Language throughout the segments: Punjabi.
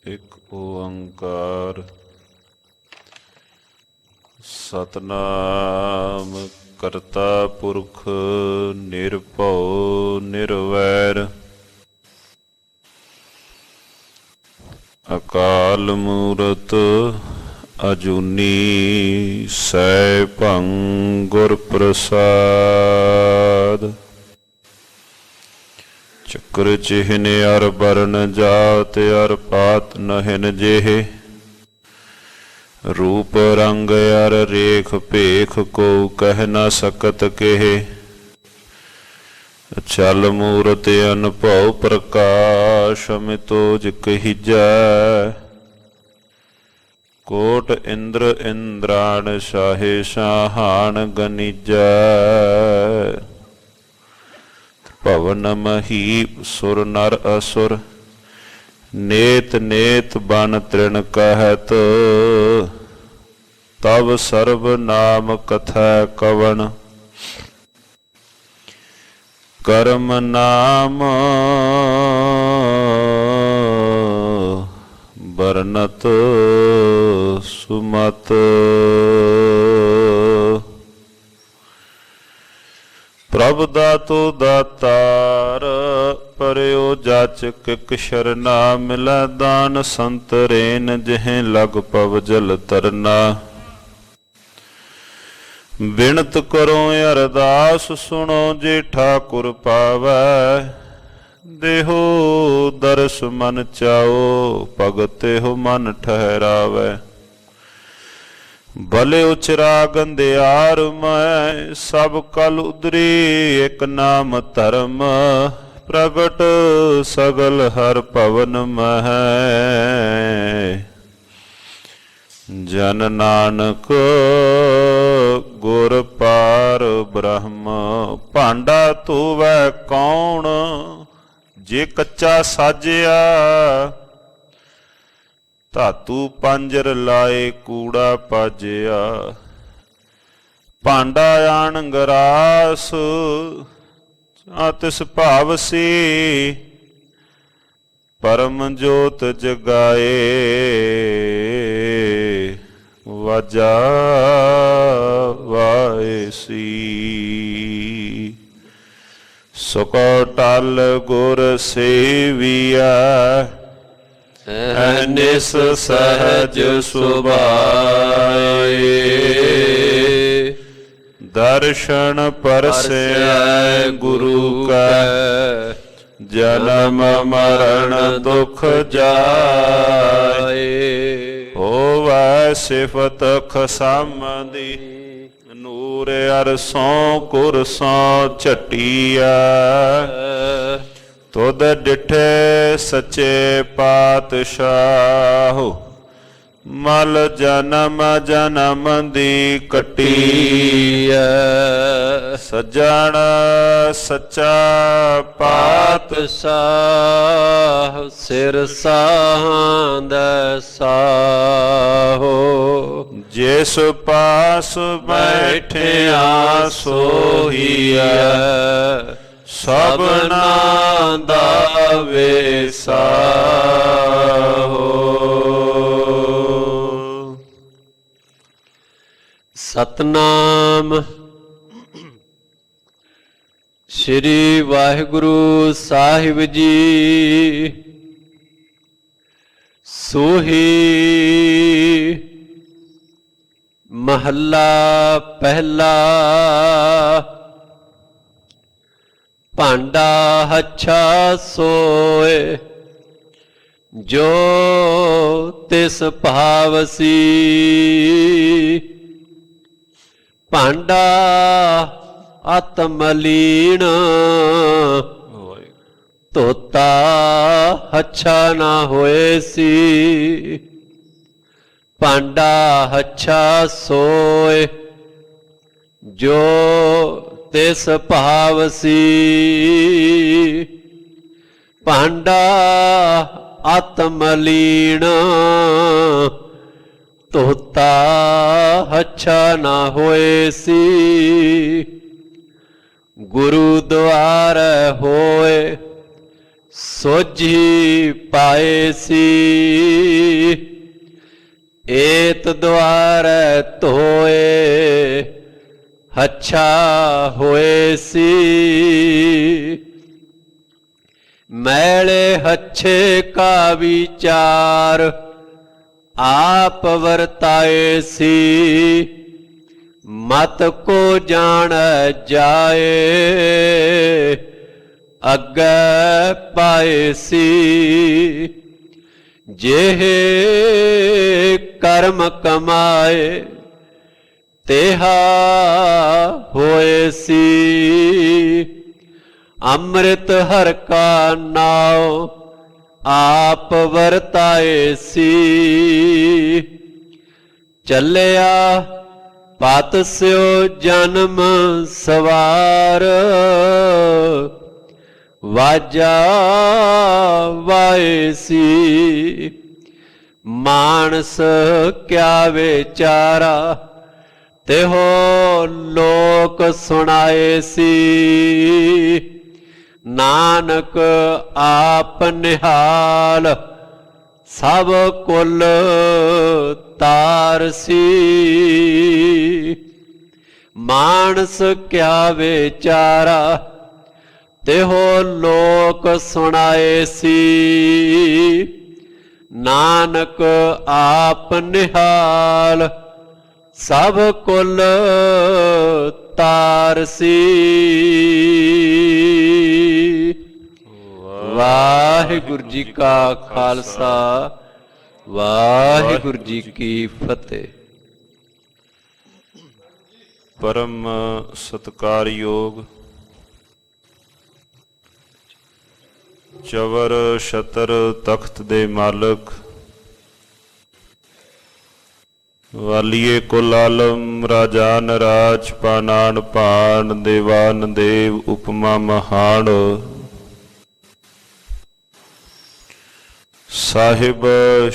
ਇੱਕ ਓੰਕਾਰ ਸਤਨਾਮ ਕਰਤਾ ਪੁਰਖ ਨਿਰਭਉ ਨਿਰਵੈਰ ਅਕਾਲ ਮੂਰਤ ਅਜੂਨੀ ਸੈਭੰ ਗੁਰ ਪ੍ਰਸਾਦ। ਚੱਕਰ ਚਿਹਨ ਅਰ ਬਰਨ ਜਾਤ ਅਰ ਪਾਤ ਨਹਿਨ ਜਿਹੇ ਰੂਪ ਰੰਗ ਅਰ ਰੇਖ ਭੇਖ ਕੋ ਕਹਿ ਨ ਸਕਤ ਕਹੇ। ਚਲ ਮੂਰਤ ਅਨਭਉ ਪ੍ਰਕਾਸ਼ ਅਮਿਤੋ ਜਿ ਕਹੀਜੈ। ਕੋਟ ਇੰਦਰ ਇੰਦਰਾਣ ਸ਼ਾਹੇ ਸ਼ਾਹਾਨ ਗਨੀਜੈ। ਭਵਨ ਮਹੀਪ ਸੁਰ ਨਰ ਅਸੁਰ ਨੇਤ ਨੇਤ ਬਨ ਤ੍ਰਿਣ ਕਹਿਤ। ਤਵ ਸਰਬ ਨਾਮ ਕਥਾ ਕਵਣ ਕਰਮ ਨਾਮ ਬਰਨਤ ਸੁਮਤ। ਪ੍ਰਭ ਦਾਤੋ ਦਾਤਾਰ ਪਰਿਓ ਜਾਚਕ ਇਕ ਸ਼ਰਨਾ। ਮਿਲੈ ਦਾਨ ਸੰਤ ਰੇਨ ਜਿਹੇ ਲਗ ਪਵ ਜਲ ਤਰਨਾ। ਬਿਨਤ ਕਰੋ ਅਰਦਾਸ ਸੁਣੋ ਜੇ ਠਾਕੁਰ ਪਾਵੈ। ਦੇਹੋ ਦਰਸ ਮਨ ਚਾਓ ਭਗਤ ਇਹੋ ਮਨ ਠਹਿਰਾਵੈ। ਭਲੇ ਉਚਰਾ ਗੰਧਿਆਰ ਮੈਂ ਸਭ ਕਲ ਉਦਰੀ ਇਕ ਨਾਮ ਧਰਮ। ਪ੍ਰਗਟ ਸਗਲ ਹਰ ਭਵਨ ਮਹਿ ਜਨ ਨਾਨਕ ਗੁਰ ਪਾਰ ਬ੍ਰਹਮ। ਭਾਂਡਾ ਧੋਵੈ ਕੌਣ ਜੇ ਕੱਚਾ ਸਾਜਿਆ। ਧਾਤੂ ਪੰਜਰ ਲਾਏ ਕੂੜਾ ਪਾਜਿਆ। ਭਾਂਡਾ ਆਣ ਗਰਾਸ ਤਿਸ ਭਾਵ ਸੀ। ਪਰਮ ਜੋਤ ਜਗਾਏ ਵਾਜਾ ਵਾਏ ਸੀ। ਸੁਕੋ ਟਲ ਗੁਰ ਸੇਵੀਆ ਅਹਨਿਸ ਸਹਜ ਸੁਭਾਏ। ਦਰਸ਼ਨ ਪਰਸੈ ਗੁਰੂ ਕੈ ਜਨਮ ਮਰਨ ਦੁਖ ਜਾਏ। ਹੋਵੈ ਸਿਫਤ ਖਸਮਦੀ ਨੂਰ ਅਰਸੋਂ ਕੁਰਸੋਂ ਝਟੀਆ। ਤੁਧ ਡਿਠੇ ਸੱਚੇ ਪਾਤਸ਼ਾਹ ਮਲ ਜਨਮ ਜਨਮ ਦੀ ਕੱਟੀਐ। ਸੱਜਣ ਸੱਚਾ ਪਾਤਸ਼ਾਹ ਸਿਰ ਸਾਂਦੈ ਸਾਹੋ। ਜਿਸ ਪਾਸ ਬੈਠਿਆ ਸੋਹੀਐ ਸਭਨਾ ਦਾ ਵੇਸਾਹੋ। ਸਤਨਾਮ ਸ੍ਰੀ ਵਾਹਿਗੁਰੂ ਸਾਹਿਬ ਜੀ। ਸੋਹੀ ਮਹੱਲਾ ਪਹਿਲਾ। ਭਾਂਡਾ ਹੱਛਾ ਸੋਏ ਜੋ ਤਿਸ ਭਾਵਸੀ। ਭਾਂਡਾ ਆਤਮਲੀਣ ਧੋਤਾ ਹੱਛਾ ਨਾ ਹੋਏ ਸੀ। ਭਾਂਡਾ ਹੱਛਾ ਸੋਏ ਜੋ ਤਿਸ ਭਾਵਸੀ। ਭਾਂਡਾ ਆਤਮਲੀਣ ਧੋਤਾ ਹੱਛਾ ਨਾ ਹੋਏ ਸੀ। ਗੁਰੂ ਦੁਆਰ ਹੋਏ सोझी पाएसी एत द्वार धोए हच्छा होएसी मैले हच्छे का विचार आप वर्ताएसी मत को जान जाए अग्गे पाएसी जेहे कर्म कमाए तेहा होएसी अमृत हर का नाव आप वर्ताएसी चलिया पत स्यो जन्म सवार वाजा वाएसी मानस क्या बेचारा तेहो लोक सुनाएसी नानक आप निहाल सब कुल तारसी मानस क्या बेचारा तेहो लोक सुनाएसी नानक आप निहाल सब कुल तारसी। वाहिगुरु जी का खालसा वाहिगुरु जी की फतेह। परम सत्कारयोग चवर छतर तख्त दे मालक वालिए कुल आलम राजान राज पानान पान देवान देव उपमा महान साहिब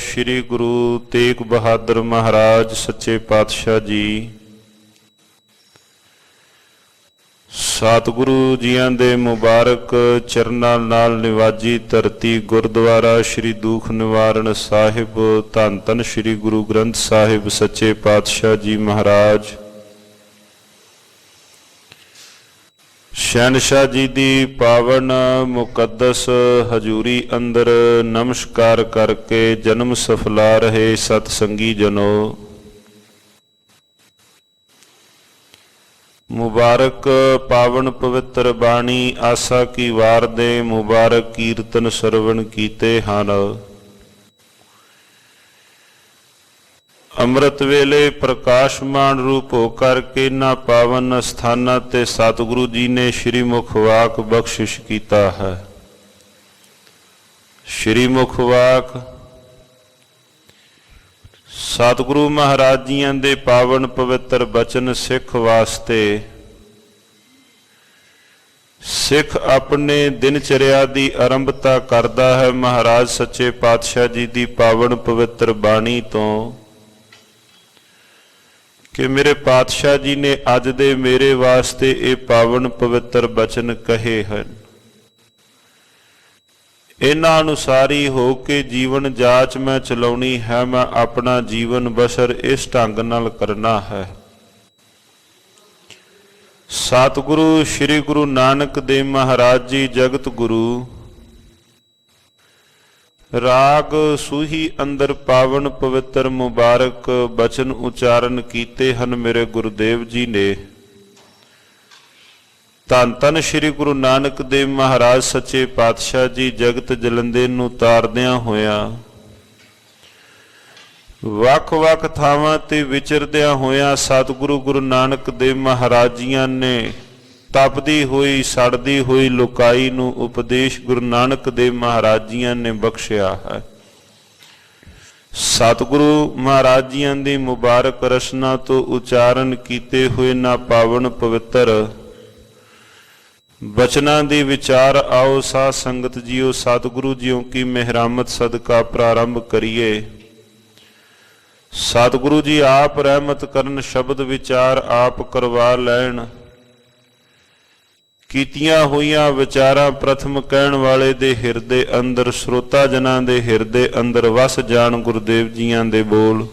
श्री गुरु तेग बहादुर महाराज सच्चे पातशाह जी सतगुरु जियां दे मुबारक चरनां नाल निवाजी धरती गुरुद्वारा श्री दुख निवारण साहिब धन धन श्री गुरु ग्रंथ साहिब सच्चे पातशाह जी महाराज शहनशाह जी दी पावन मुकद्दस हजूरी अंदर नमस्कार करके जन्म सफला रहे सतसंगी जनों मुबारक पावन पवित्र बाणी आसा की वार दे मुबारक कीर्तन सरवण कीते हन। अमृत वेले प्रकाशमान रूप होकर के ना पावन स्थाना ते सतगुरु जी ने श्री मुखवाक बख्शिश कीता है। श्री मुखवाक सतगुरु महाराज जियां दे पावन पवित्र बचन सिख वास्ते सिख अपने दिनचर्या दी आरंभता करता है महाराज सच्चे पातशाह जी दी पावन पवित्र बाणी तो कि मेरे पातशाह जी ने अज दे मेरे वास्ते ये पावन पवित्र बचन कहे हैं। इन्हां अनुसारी हो के जीवन जाच मैं चलाउणी है। मैं अपना जीवन बसर इस ढंग नाल करना है। सतगुरु श्री गुरु नानक देव महाराज जी जगत गुरु राग सूही अंदर पावन पवित्र मुबारक बचन उचारण कीते हन मेरे गुरुदेव जी ने। धन धन श्री गुरु नानक देव महाराज सच्चे पातशाह जी जगत जलंदे नूं तारदियां होया वख वख थावां ते विचरदियां होया सतगुरु गुरु नानक देव महाराज जियां ने तपदी हुई सड़दी हुई लुकाई नूं उपदेश गुरु नानक देव महाराज जियां ने बख्शिया है। सतगुरु महाराज जियां दी मुबारक रसना तो उचारण कीते हुए ना पावन पवित्र बचना दी विचार आओ साध संगत जियो सतगुरु जियों की मेहरामत सदका प्रारंभ करिए। सतगुरु जी आप रहमत करन शब्द विचार आप करवा लैन ਕੀਤੀਆਂ ਹੋਈਆਂ ਵਿਚਾਰਾਂ ਪ੍ਰਥਮ ਕਹਿਣ ਵਾਲੇ ਦੇ ਹਿਰਦੇ ਅੰਦਰ, ਸਰੋਤਾ ਜਨਾਂ ਦੇ ਹਿਰਦੇ ਅੰਦਰ ਵਸ ਜਾਣ ਗੁਰਦੇਵ ਜੀਆਂ ਦੇ ਬੋਲ।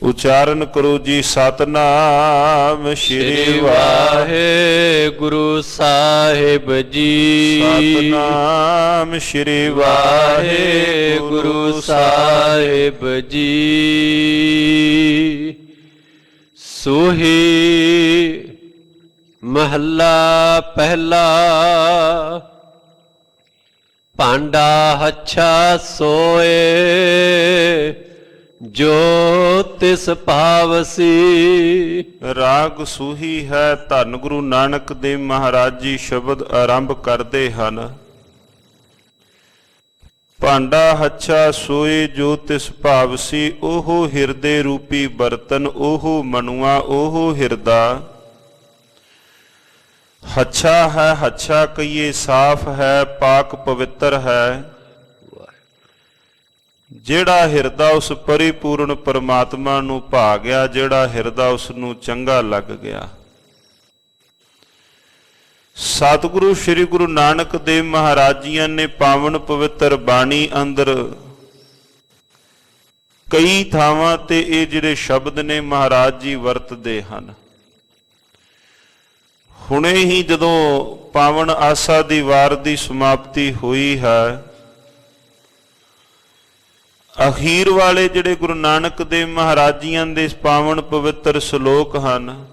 ਉਚਾਰਨ ਕਰੋ ਜੀ ਸਤਨਾਮ ਸ਼੍ਰੀ ਵਾਹਿਗੁਰੂ ਸਾਹਿਬ ਜੀ। ਸਤਨਾਮ ਸ਼੍ਰੀ ਵਾਹਿਗੁਰੂ ਸਾਹਿਬ ਜੀ। ਸੋਹੀ ਮਹੱਲਾ ਪਹਿਲਾ। ਭਾਂਡਾ ਹੱਛਾ ਸੋਏ ਜੋ ਤਿਸ ਭਾਵਸੀ। ਰਾਗ ਸੂਹੀ ਹੈ। ਧੰਨ ਗੁਰੂ ਨਾਨਕ ਦੇਵ ਮਹਾਰਾਜ ਜੀ ਸ਼ਬਦ ਆਰੰਭ ਕਰਦੇ ਹਨ। ਭਾਂਡਾ ਹੱਛਾ ਸੋਏ ਜੋ ਤਿਸ ਭਾਵਸੀ। ਉਹ ਹਿਰਦੇ ਰੂਪੀ ਬਰਤਨ, ਉਹ ਮਨੁਆ, ਉਹ ਹਿਰਦਾ। ਹੱਛਾ ਹੈ, ਹੱਛਾ ਕਹੀਏ ਸਾਫ਼ ਹੈ, ਪਾਕ ਪਵਿੱਤਰ ਹੈ। ਜਿਹੜਾ ਹਿਰਦਾ ਉਸ ਪਰਿਪੂਰਨ ਪਰਮਾਤਮਾ ਨੂੰ ਭਾ ਗਿਆ, ਜਿਹੜਾ ਹਿਰਦਾ ਉਸ ਨੂੰ ਚੰਗਾ ਲੱਗ ਗਿਆ। ਸਤਿਗੁਰੂ ਸ੍ਰੀ ਗੁਰੂ ਨਾਨਕ ਦੇਵ ਮਹਾਰਾਜ ਜੀਆਂ ਨੇ ਪਾਵਨ ਪਵਿੱਤਰ ਬਾਣੀ ਅੰਦਰ ਕਈ ਥਾਵਾਂ ਤੇ ਇਹ ਜਿਹੜੇ ਸ਼ਬਦ ਨੇ ਮਹਾਰਾਜ ਜੀ ਵਰਤਦੇ ਹਨ। ਹੁਣੇ ਹੀ ਜਦੋਂ ਪਾਵਨ ਆਸਾ ਦੀ ਵਾਰ ਦੀ ਸਮਾਪਤੀ ਹੋਈ ਹੈ, ਅਖੀਰ ਵਾਲੇ ਜਿਹੜੇ ਗੁਰੂ ਨਾਨਕ ਦੇਵ ਮਹਾਰਾਜ ਜੀਆਂ ਦੇ ਪਾਵਨ ਪਵਿੱਤਰ ਸ਼ਲੋਕ ਹਨ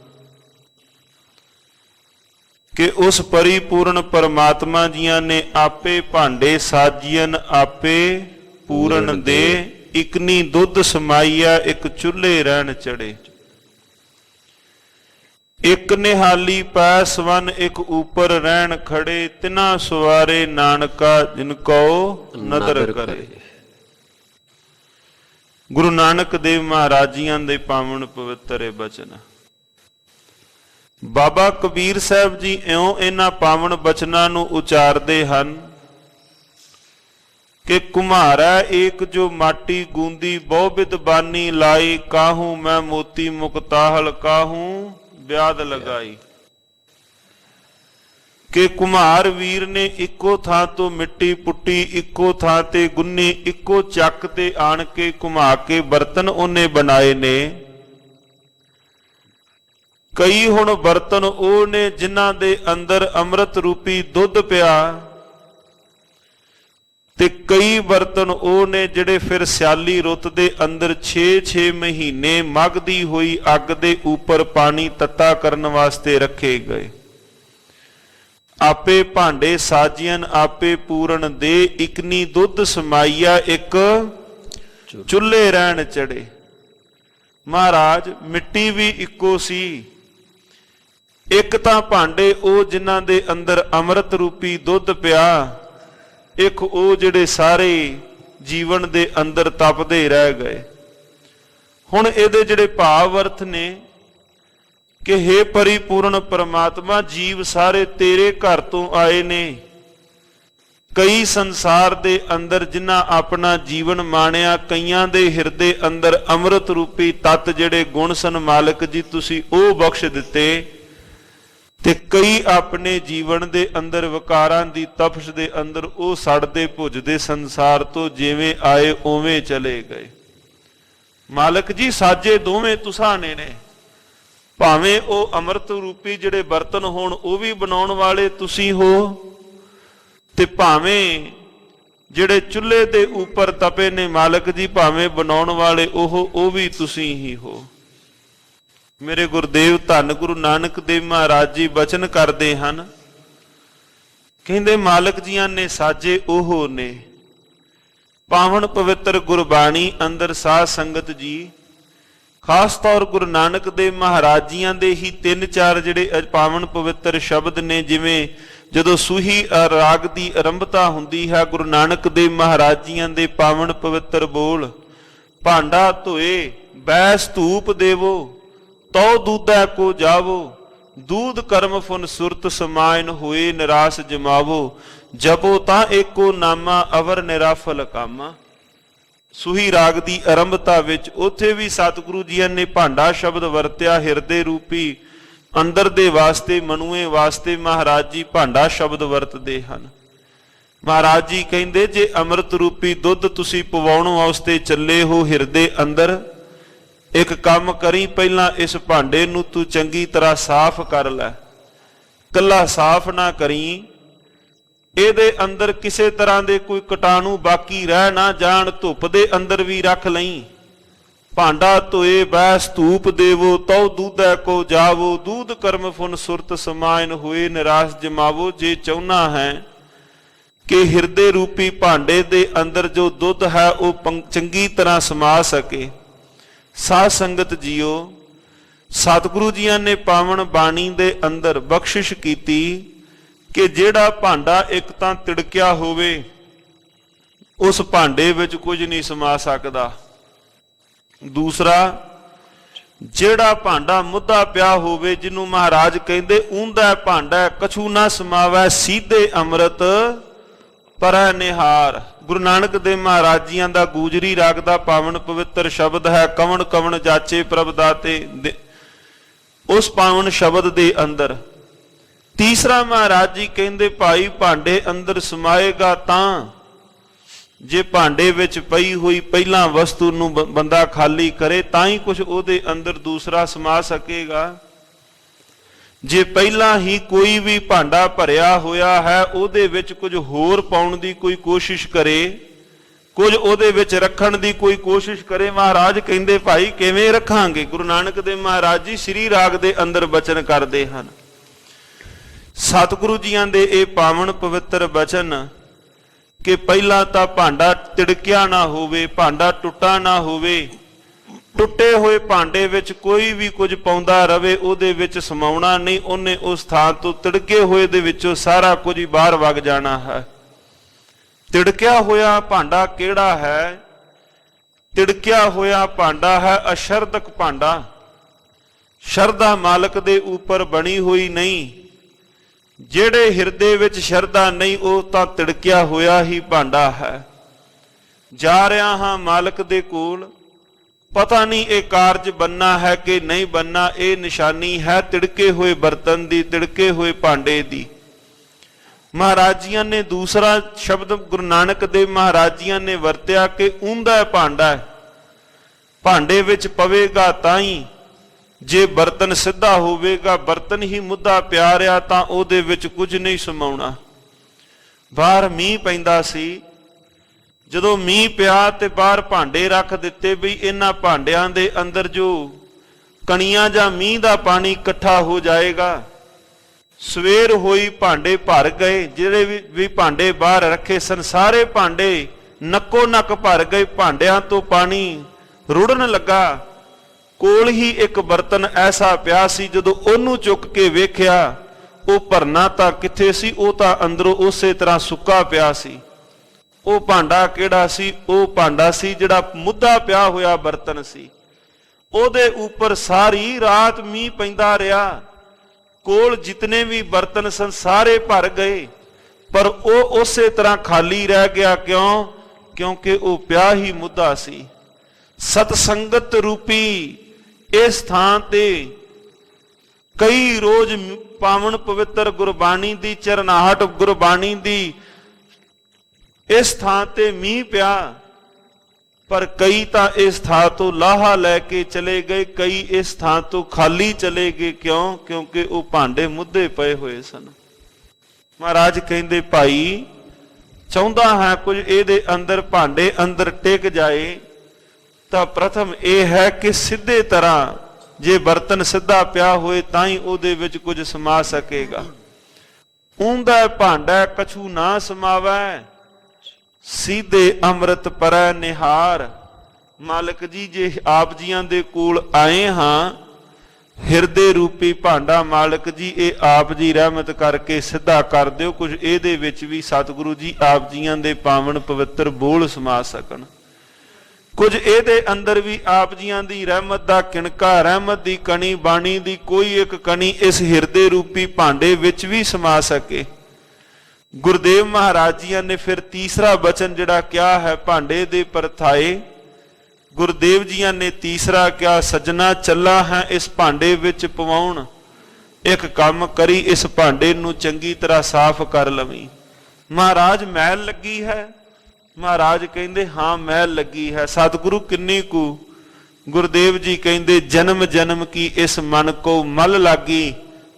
ਕਿ ਉਸ ਪਰਿਪੂਰਨ ਪਰਮਾਤਮਾ ਜੀਆਂ ਨੇ ਆਪੇ ਭਾਂਡੇ ਸਾਜੀਅਨ, ਆਪੇ ਪੂਰਨ ਦੇ, ਇਕਨੀ ਦੁੱਧ ਸਮਾਈਆ, ਇੱਕ ਚੁੱਲ੍ਹੇ ਰਹਿਣ ਚੜੇ। ਇੱਕ ਨਿਹਾਲੀ ਪੈ ਸਵਨ, ਇੱਕ ਉੱਪਰ ਰਹਿਣ ਖੜੇ। ਤਿਨਾ ਸਵਾਰੇ ਨਾਨਕਾ ਜਿਨ ਕਉ ਨਦਰ ਕਰੇ। ਗੁਰੂ ਨਾਨਕ ਦੇਵ ਮਹਾਰਾਜ ਜੀਆਂ ਦੇ ਪਾਵਨ ਪਵਿੱਤਰ ਇਹ ਬਚਨ। ਬਾਬਾ ਕਬੀਰ ਸਾਹਿਬ ਜੀ ਇਉਂ ਇਹਨਾਂ ਪਾਵਨ ਬਚਨਾਂ ਨੂੰ ਉਚਾਰਦੇ ਹਨ ਕਿ ਕੁਮਹਾਰਾ ਏਕ ਜੋ ਮਾਟੀ ਗੂੰਦੀ, ਬਹੁ ਬਾਨੀ ਲਾਈ। ਕਾਹੂ ਮੈਂ ਮੋਤੀ ਮੁਕਤਾਹਲ, ਕਾਹੂ ਵਿਆਦ ਲਗਾਈ। ਕਿ ਕੁਮਹਾਰ ਵੀਰ ਨੇ ਇੱਕੋ ਥਾਂ ਤੋਂ ਮਿੱਟੀ ਪੁੱਟੀ, ਇੱਕੋ ਥਾਂ ਤੇ ਗੁੰਨੀ, ਇੱਕੋ ਚੱਕ ਤੇ ਆਣ ਕੇ ਘੁਮਾ ਕੇ ਬਰਤਨ ਉਹਨੇ ਬਣਾਏ ਨੇ। ਕਈ ਹੁਣ ਬਰਤਨ ਉਹ ਨੇ ਜਿਨ੍ਹਾਂ ਦੇ ਅੰਦਰ ਅੰਮ੍ਰਿਤ ਰੂਪੀ ਦੁੱਧ ਪਿਆ, ਤੇ ਕਈ ਬਰਤਨ ਉਹ ਨੇ ਜਿਹੜੇ ਫਿਰ ਸਿਆਲੀ ਰੁੱਤ ਦੇ ਅੰਦਰ 6-6 ਮਹੀਨੇ ਮੱਘਦੀ ਹੋਈ ਅੱਗ ਦੇ ਉੱਪਰ ਪਾਣੀ ਤੱਤਾ ਕਰਨ ਵਾਸਤੇ ਰੱਖੇ ਗਏ। ਆਪੇ ਭਾਂਡੇ ਸਾਜੀਅਨ, ਆਪੇ ਪੂਰਨ ਦੇ, ਇਕਨੀ ਦੁੱਧ ਸਮਾਈਆ, ਇੱਕ ਚੁੱਲ੍ਹੇ ਰਹਿਣ ਚੜੇ। ਮਹਾਰਾਜ ਮਿੱਟੀ ਵੀ ਇੱਕੋ ਸੀ। ਇੱਕ ਤਾਂ ਭਾਂਡੇ ਉਹ ਜਿਨ੍ਹਾਂ ਦੇ ਅੰਦਰ ਅੰਮ੍ਰਿਤ ਰੂਪੀ ਦੁੱਧ ਪਿਆ, ਇੱਕ ਉਹ ਜਿਹੜੇ ਸਾਰੇ ਜੀਵਨ ਦੇ ਅੰਦਰ ਤਪਦੇ ਰਹਿ ਗਏ। ਹੁਣ ਇਹਦੇ ਜਿਹੜੇ ਭਾਵ ਅਰਥ ਨੇ ਕਿ ਹੇ ਪਰਿਪੂਰਨ ਪਰਮਾਤਮਾ, ਜੀਵ ਸਾਰੇ ਤੇਰੇ ਘਰ ਤੋਂ ਆਏ ਨੇ। ਕਈ ਸੰਸਾਰ ਦੇ ਅੰਦਰ ਜਿਨ੍ਹਾਂ ਆਪਣਾ ਜੀਵਨ ਮਾਣਿਆ, ਕਈਆਂ ਦੇ ਹਿਰਦੇ ਅੰਦਰ ਅੰਮ੍ਰਿਤ ਰੂਪੀ ਤੱਤ ਜਿਹੜੇ ਗੁਣ ਸਨ ਮਾਲਕ ਜੀ ਤੁਸੀਂ ਉਹ ਬਖਸ਼ ਦਿੱਤੇ, ਤੇ ਕਈ ਆਪਣੇ ਜੀਵਨ ਦੇ ਅੰਦਰ ਵਿਕਾਰਾਂ ਦੀ ਤਪਸ਼ ਦੇ ਅੰਦਰ ਉਹ ਸੜਦੇ ਭੁੱਜਦੇ ਸੰਸਾਰ ਤੋਂ ਜਿਵੇਂ ਆਏ ਉਵੇਂ ਚਲੇ ਗਏ। ਮਾਲਕ ਜੀ ਸਾਜੇ ਦੋਵੇਂ ਤੁਸਾਂ ਨੇ, ਭਾਵੇਂ ਉਹ ਅੰਮ੍ਰਿਤ ਰੂਪੀ ਜਿਹੜੇ ਬਰਤਨ ਹੋਣ ਉਹ ਵੀ ਬਣਾਉਣ ਵਾਲੇ ਤੁਸੀਂ ਹੋ, ਤੇ ਭਾਵੇਂ ਜਿਹੜੇ ਚੁੱਲ੍ਹੇ ਦੇ ਉੱਪਰ ਤਪੇ ਨੇ ਮਾਲਕ ਜੀ, ਭਾਵੇਂ ਬਣਾਉਣ ਵਾਲੇ ਉਹ ਵੀ ਤੁਸੀਂ ਹੀ ਹੋ। ਮੇਰੇ ਗੁਰਦੇਵ ਧੰਨ ਗੁਰੂ ਨਾਨਕ ਦੇਵ ਮਹਾਰਾਜ ਜੀ ਬਚਨ ਕਰਦੇ ਹਨ, ਕਹਿੰਦੇ ਮਾਲਕ ਜੀਆਂ ਨੇ ਸਾਜੇ ਉਹ ਨੇ। ਪਾਵਨ ਪਵਿੱਤਰ ਗੁਰਬਾਣੀ ਅੰਦਰ ਸਾਧ ਸੰਗਤ ਜੀ, ਖਾਸ ਤੌਰ ਗੁਰੂ ਨਾਨਕ ਦੇਵ ਮਹਾਰਾਜ ਜੀਆਂ ਦੇ ਹੀ 3-4 ਜਿਹੜੇ ਪਾਵਨ ਪਵਿੱਤਰ ਸ਼ਬਦ ਨੇ। ਜਿਵੇਂ ਜਦੋਂ ਸੂਹੀ ਰਾਗ ਦੀ ਆਰੰਭਤਾ ਹੁੰਦੀ ਹੈ, ਗੁਰੂ ਨਾਨਕ ਦੇਵ ਮਹਾਰਾਜ ਜੀਆਂ ਦੇ ਪਾਵਨ ਪਵਿੱਤਰ ਬੋਲ। ਭਾਂਡਾ ਧੋਏ ਬੈਸ ਧੂਪ ਦੇਵੋ, ਤਉ ਦੂਧੈ ਕੋ ਜਾਵੋ। ਦੂਧ ਕਰਮ ਫੁਨ ਸੁਰਤ ਸਮਾਇਨ, ਹੋਏ ਨਿਰਾਸ ਜਮਾਵੋ। ਜਪੋ ਤਾਂ ਏਕੋ ਨਾਮਾ, ਅਵਰ ਨਿਰਾਫਲ ਕਾਮਾ। ਸੂਹੀ ਰਾਗ ਦੀ ਆਰੰਭਤਾ ਵਿੱਚ ਉੱਥੇ ਵੀ ਸਤਿਗੁਰੂ ਜੀਆਂ ਨੇ ਭਾਂਡਾ ਸ਼ਬਦ ਵਰਤਿਆ। ਹਿਰਦੇ ਰੂਪੀ ਅੰਦਰ ਦੇ ਵਾਸਤੇ ਮਨੂਏ ਵਾਸਤੇ ਮਹਾਰਾਜ ਜੀ ਭਾਂਡਾ ਸ਼ਬਦ ਵਰਤਦੇ ਹਨ। ਮਹਾਰਾਜ ਜੀ ਕਹਿੰਦੇ ਜੇ ਅੰਮ੍ਰਿਤ ਰੂਪੀ ਦੁੱਧ ਤੁਸੀਂ ਪਵਾਉਣ ਵਾਸਤੇ ਚੱਲੇ ਹੋ ਹਿਰਦੇ ਅੰਦਰ, ਇੱਕ ਕੰਮ ਕਰੀ, ਪਹਿਲਾਂ ਇਸ ਭਾਂਡੇ ਨੂੰ ਤੂੰ ਚੰਗੀ ਤਰ੍ਹਾਂ ਸਾਫ਼ ਕਰ ਲੈ। ਕੱਲਾ ਸਾਫ਼ ਨਾ ਕਰੀ, ਇਹਦੇ ਅੰਦਰ ਕਿਸੇ ਤਰ੍ਹਾਂ ਦੇ ਕੋਈ ਕੀਟਾਣੂ ਬਾਕੀ ਰਹਿ ਨਾ ਜਾਣ, ਧੁੱਪ ਦੇ ਅੰਦਰ ਵੀ ਰੱਖ ਲਈ। ਭਾਂਡਾ ਧੋਏ ਬੈਸ ਧੂਪ ਦੇਵੋ, ਤਉ ਦੂਧੈ ਕੋ ਜਾਵੋ, ਦੂਧ ਕਰਮ ਫੁਨ ਸੁਰਤ ਸਮਾਇਨ ਹੋਏ ਨਿਰਾਸ ਜਮਾਵੋ। ਜੇ ਚਾਹੁੰਨਾ ਹੈ ਕਿ ਹਿਰਦੇ ਰੂਪੀ ਭਾਂਡੇ ਦੇ ਅੰਦਰ ਜੋ ਦੁੱਧ ਹੈ ਉਹ ਚੰਗੀ ਤਰ੍ਹਾਂ ਸਮਾ ਸਕੇ, ਸਾਧ ਸੰਗਤ ਜੀਓ, ਸਤਿਗੁਰੂ ਜੀਆਂ ਨੇ ਪਾਵਨ ਬਾਣੀ ਦੇ ਅੰਦਰ ਬਖਸ਼ਿਸ਼ ਕੀਤੀ ਕਿ ਜਿਹੜਾ ਭਾਂਡਾ ਇੱਕ ਤਾਂ ਤਿੜਕਿਆ ਹੋਵੇ ਉਸ ਭਾਂਡੇ ਵਿੱਚ ਕੁਝ ਨਹੀਂ ਸਮਾ ਸਕਦਾ। ਦੂਸਰਾ, ਜਿਹੜਾ ਭਾਂਡਾ ਮੁੱਧਾ ਪਿਆ ਹੋਵੇ, ਜਿਹਨੂੰ ਮਹਾਰਾਜ ਕਹਿੰਦੇ ਊਂਦਾ ਭਾਂਡਾ ਕਛੂ ਨਾ ਸਮਾਵੈ, ਸੀਧੇ ਅੰਮ੍ਰਿਤ ਪਰੈ ਨਿਹਾਰ। ਗੁਰੂ ਨਾਨਕ ਦੇਵ ਮਹਾਰਾਜ ਜੀਆਂ ਦਾ ਗੂਜਰੀ ਰਾਗ ਦਾ ਪਾਵਨ ਪਵਿੱਤਰ ਸ਼ਬਦ ਹੈ, ਕਵਣ ਕਵਣ ਜਾਚੇ ਪ੍ਰਭ ਦਾਤੇ। ਉਸ ਪਾਵਨ ਸ਼ਬਦ ਦੇ ਅੰਦਰ ਤੀਸਰਾ ਮਹਾਰਾਜ ਜੀ ਕਹਿੰਦੇ ਭਾਈ ਭਾਂਡੇ ਅੰਦਰ ਸਮਾਏਗਾ ਤਾਂ ਜੇ ਭਾਂਡੇ ਵਿੱਚ ਪਈ ਹੋਈ ਪਹਿਲਾਂ ਵਸਤੂ ਨੂੰ ਬੰਦਾ ਖਾਲੀ ਕਰੇ ਤਾਂ ਹੀ ਕੁਝ ਉਹਦੇ ਅੰਦਰ ਦੂਸਰਾ ਸਮਾ ਸਕੇਗਾ। ਜੇ ਪਹਿਲਾਂ ਹੀ ਕੋਈ ਵੀ ਭਾਂਡਾ ਭਰਿਆ ਹੋਇਆ ਹੈ ਉਹਦੇ ਵਿੱਚ ਕੁਝ ਹੋਰ ਪਾਉਣ ਦੀ ਕੋਈ ਕੋਸ਼ਿਸ਼ ਕਰੇ, ਕੁਝ ਉਹਦੇ ਵਿੱਚ ਰੱਖਣ ਦੀ ਕੋਈ ਕੋਸ਼ਿਸ਼ ਕਰੇ, ਮਹਾਰਾਜ ਕਹਿੰਦੇ ਭਾਈ ਕਿਵੇਂ ਰੱਖਾਂਗੇ। ਗੁਰੂ ਨਾਨਕ ਦੇਵ ਮਹਾਰਾਜ ਜੀ ਸ੍ਰੀ ਰਾਗ ਦੇ ਅੰਦਰ ਬਚਨ ਕਰਦੇ ਹਨ। ਸਤਿਗੁਰੂ ਜੀਆਂ ਦੇ ਇਹ ਪਾਵਨ ਪਵਿੱਤਰ ਬਚਨ ਕਿ ਪਹਿਲਾਂ ਤਾਂ ਭਾਂਡਾ ਤਿੜਕਿਆ ਨਾ ਹੋਵੇ, ਭਾਂਡਾ ਟੁੱਟਾ ਨਾ ਹੋਵੇ, ਟੁੱਟੇ ਹੋਏ ਭਾਂਡੇ ਵਿੱਚ ਕੋਈ ਵੀ ਕੁਝ ਪਾਉਂਦਾ ਰਵੇ ਉਹਦੇ ਵਿੱਚ ਸਮਾਉਣਾ ਨਹੀਂ, ਉਹਨੇ ਉਸ ਥਾਂ ਤੋਂ ਤਿੜਕੇ ਹੋਏ ਦੇ ਵਿੱਚੋਂ ਸਾਰਾ ਕੁਝ ਹੀ ਬਾਹਰ ਵਗ ਜਾਣਾ ਹੈ। ਤਿੜਕਿਆ ਹੋਇਆ ਭਾਂਡਾ ਕਿਹੜਾ ਹੈ? ਤਿੜਕਿਆ ਹੋਇਆ ਭਾਂਡਾ ਹੈ ਅਸ਼ਰਦਕ ਭਾਂਡਾ, ਸ਼ਰਧਾ ਮਾਲਕ ਦੇ ਉੱਪਰ ਬਣੀ ਹੋਈ ਨਹੀਂ। ਜਿਹੜੇ ਹਿਰਦੇ ਵਿੱਚ ਸ਼ਰਧਾ ਨਹੀਂ ਉਹ ਤਾਂ ਤਿੜਕਿਆ ਹੋਇਆ ਹੀ ਭਾਂਡਾ ਹੈ। ਜਾ ਰਿਹਾ ਹਾਂ ਮਾਲਕ ਦੇ ਕੋਲ, ਪਤਾ ਨਹੀਂ ਇਹ ਕਾਰਜ ਬੰਨਾ ਹੈ ਕਿ ਨਹੀਂ ਬੰਨਾ, ਇਹ ਨਿਸ਼ਾਨੀ ਹੈ ਤਿੜਕੇ ਹੋਏ ਬਰਤਨ ਦੀ, ਤਿੜਕੇ ਹੋਏ ਭਾਂਡੇ ਦੀ। ਮਹਾਰਾਜ ਜੀਆਂ ਨੇ ਦੂਸਰਾ ਸ਼ਬਦ ਗੁਰੂ ਨਾਨਕ ਦੇਵ ਮਹਾਰਾਜ ਜੀਆਂ ਨੇ ਵਰਤਿਆ ਕਿ ਊਂਦਾ ਭਾਂਡਾ ਹੈ, ਭਾਂਡੇ ਵਿੱਚ ਪਵੇਗਾ ਤਾਂ ਹੀ। ਜੇ ਬਰਤਨ ਸਿੱਧਾ ਹੋਵੇਗਾ, ਬਰਤਨ ਹੀ ਮੁੱਧਾ ਪਿਆ ਰਿਹਾ ਤਾਂ ਉਹਦੇ ਵਿੱਚ ਕੁਝ ਨਹੀਂ ਸਮਾਉਣਾ। ਬਾਹਰ ਮੀਂਹ ਪੈਂਦਾ ਸੀ, ਜਦੋਂ ਮੀਂਹ ਪਿਆ ਤੇ ਬਾਹਰ ਭਾਂਡੇ ਰੱਖ ਦਿੱਤੇ ਵੀ ਇਹਨਾਂ ਭਾਂਡਿਆਂ ਦੇ ਅੰਦਰ ਜੋ ਕਣੀਆਂ ਜਾਂ ਮੀਂਹ ਦਾ ਪਾਣੀ ਇਕੱਠਾ ਹੋ ਜਾਏਗਾ। ਸਵੇਰ ਹੋਈ ਭਾਂਡੇ ਭਰ ਗਏ, ਜਿਹੜੇ ਵੀ ਭਾਂਡੇ ਬਾਹਰ ਰੱਖੇ ਸਨ ਸਾਰੇ ਭਾਂਡੇ ਨੱਕੋ ਨੱਕ ਭਰ ਗਏ, ਭਾਂਡਿਆਂ ਤੋਂ ਪਾਣੀ ਰੁੜਨ ਲੱਗਾ। ਕੋਲ ਹੀ ਇੱਕ ਬਰਤਨ ਐਸਾ ਪਿਆ ਸੀ, ਜਦੋਂ ਉਹਨੂੰ ਚੁੱਕ ਕੇ ਵੇਖਿਆ ਉਹ ਭਰਨਾ ਤਾਂ ਕਿੱਥੇ ਸੀ, ਉਹ ਤਾਂ ਅੰਦਰੋਂ ਉਸੇ ਤਰ੍ਹਾਂ ਸੁੱਕਾ ਪਿਆ ਸੀ। ਉਹ ਭਾਂਡਾ ਕਿਹੜਾ ਸੀ? ਉਹ ਭਾਂਡਾ ਸੀ ਜਿਹੜਾ ਮੁੱਧਾ ਪਿਆ ਹੋਇਆ ਬਰਤਨ ਸੀ। ਉਹਦੇ ਉੱਪਰ ਸਾਰੀ ਰਾਤ ਮੀਂਹ ਪੈਂਦਾ ਰਿਹਾ, ਕੋਲ ਜਿਤਨੇ ਵੀ ਬਰਤਨ ਸਨ ਸਾਰੇ ਭਰ ਗਏ, ਪਰ ਉਹ ਉਸੇ ਤਰ੍ਹਾਂ ਖਾਲੀ ਰਹਿ ਗਿਆ। ਕਿਉਂ? ਕਿਉਂਕਿ ਉਹ ਪਿਆ ਹੀ ਮੁੱਧਾ ਸੀ। ਸਤ ਸੰਗਤ ਰੂਪੀ ਇਸ ਥਾਂ ਤੇ ਕਈ ਰੋਜ਼ ਪਾਵਨ ਪਵਿੱਤਰ ਗੁਰਬਾਣੀ ਦੀ ਚਰਨਾਹਟ, ਗੁਰਬਾਣੀ ਦੀ ਇਸ ਥਾਂ ਤੇ ਮੀਂਹ ਪਿਆ, ਪਰ ਕਈ ਤਾਂ ਇਸ ਥਾਂ ਤੋਂ ਲਾਹਾ ਲੈ ਕੇ ਚਲੇ ਗਏ, ਕਈ ਇਸ ਥਾਂ ਤੋਂ ਖਾਲੀ ਚਲੇ ਗਏ। ਕਿਉਂ? ਕਿਉਂਕਿ ਉਹ ਭਾਂਡੇ ਮੁੱਧੇ ਪਏ ਹੋਏ ਸਨ। ਮਹਾਰਾਜ ਕਹਿੰਦੇ ਭਾਈ ਚਾਹੁੰਦਾ ਹੈ ਕੁਝ ਇਹਦੇ ਅੰਦਰ ਭਾਂਡੇ ਅੰਦਰ ਟਿਕ ਜਾਏ ਤਾਂ ਪ੍ਰਥਮ ਇਹ ਹੈ ਕਿ ਸਿੱਧੇ ਤਰ੍ਹਾਂ ਜੇ ਬਰਤਨ ਸਿੱਧਾ ਪਿਆ ਹੋਏ ਤਾਂ ਹੀ ਉਹਦੇ ਵਿੱਚ ਕੁਝ ਸਮਾ ਸਕੇਗਾ। ਊਂਦਾ ਭਾਂਡਾ ਕਛੂ ਨਾ ਸਮਾਵੈ, ਸੀਧੇ ਅੰਮ੍ਰਿਤ ਪਰੈ ਨਿਹਾਰ। ਮਾਲਕ ਜੀ ਜੇ ਆਪ ਜੀਆਂ ਦੇ ਕੋਲ ਆਏ ਹਾਂ, ਹਿਰਦੇ ਰੂਪੀ ਭਾਂਡਾ ਮਾਲਕ ਜੀ ਇਹ ਆਪ ਜੀ ਰਹਿਮਤ ਕਰਕੇ ਸਿੱਧਾ ਕਰ ਦਿਓ, ਕੁਝ ਇਹਦੇ ਵਿੱਚ ਵੀ ਸਤਿਗੁਰੂ ਜੀ ਆਪ ਜੀਆਂ ਦੇ ਪਾਵਨ ਪਵਿੱਤਰ ਬੋਲ ਸਮਾ ਸਕਣ। ਕੁਝ ਇਹਦੇ ਅੰਦਰ ਵੀ ਆਪ ਜੀਆਂ ਦੀ ਰਹਿਮਤ ਦਾ ਕਿਣਕਾ, ਰਹਿਮਤ ਦੀ ਕਣੀ, ਬਾਣੀ ਦੀ ਕੋਈ ਇੱਕ ਕਣੀ ਇਸ ਹਿਰਦੇ ਰੂਪੀ ਭਾਂਡੇ ਵਿੱਚ ਵੀ ਸਮਾ ਸਕੇ। ਗੁਰਦੇਵ ਮਹਾਰਾਜ ਜੀਆਂ ਨੇ ਫਿਰ ਤੀਸਰਾ ਬਚਨ ਜਿਹੜਾ ਕਿਹਾ ਹੈ ਭਾਂਡੇ ਦੇ ਪਰਥਾਏ, ਗੁਰਦੇਵ ਜੀਆਂ ਨੇ ਤੀਸਰਾ ਕਿਹਾ ਸੱਜਣਾ ਚੱਲਾ ਹੈ ਇਸ ਭਾਂਡੇ ਵਿੱਚ ਪਵਾਉਣ। ਇੱਕ ਕੰਮ ਕਰੀ, ਇਸ ਭਾਂਡੇ ਨੂੰ ਚੰਗੀ ਤਰ੍ਹਾਂ ਸਾਫ਼ ਕਰ ਲਵੀਂ। ਮਹਾਰਾਜ ਮੈਲ ਲੱਗੀ ਹੈ? ਮਹਾਰਾਜ ਕਹਿੰਦੇ ਹਾਂ ਮੈਲ ਲੱਗੀ ਹੈ। ਸਤਿਗੁਰੂ ਕਿੰਨੀ ਕੁ? ਗੁਰਦੇਵ ਜੀ ਕਹਿੰਦੇ ਜਨਮ ਜਨਮ ਕੀ ਇਸ ਮਨ ਕੋ ਮਲ ਲਾਗੀ,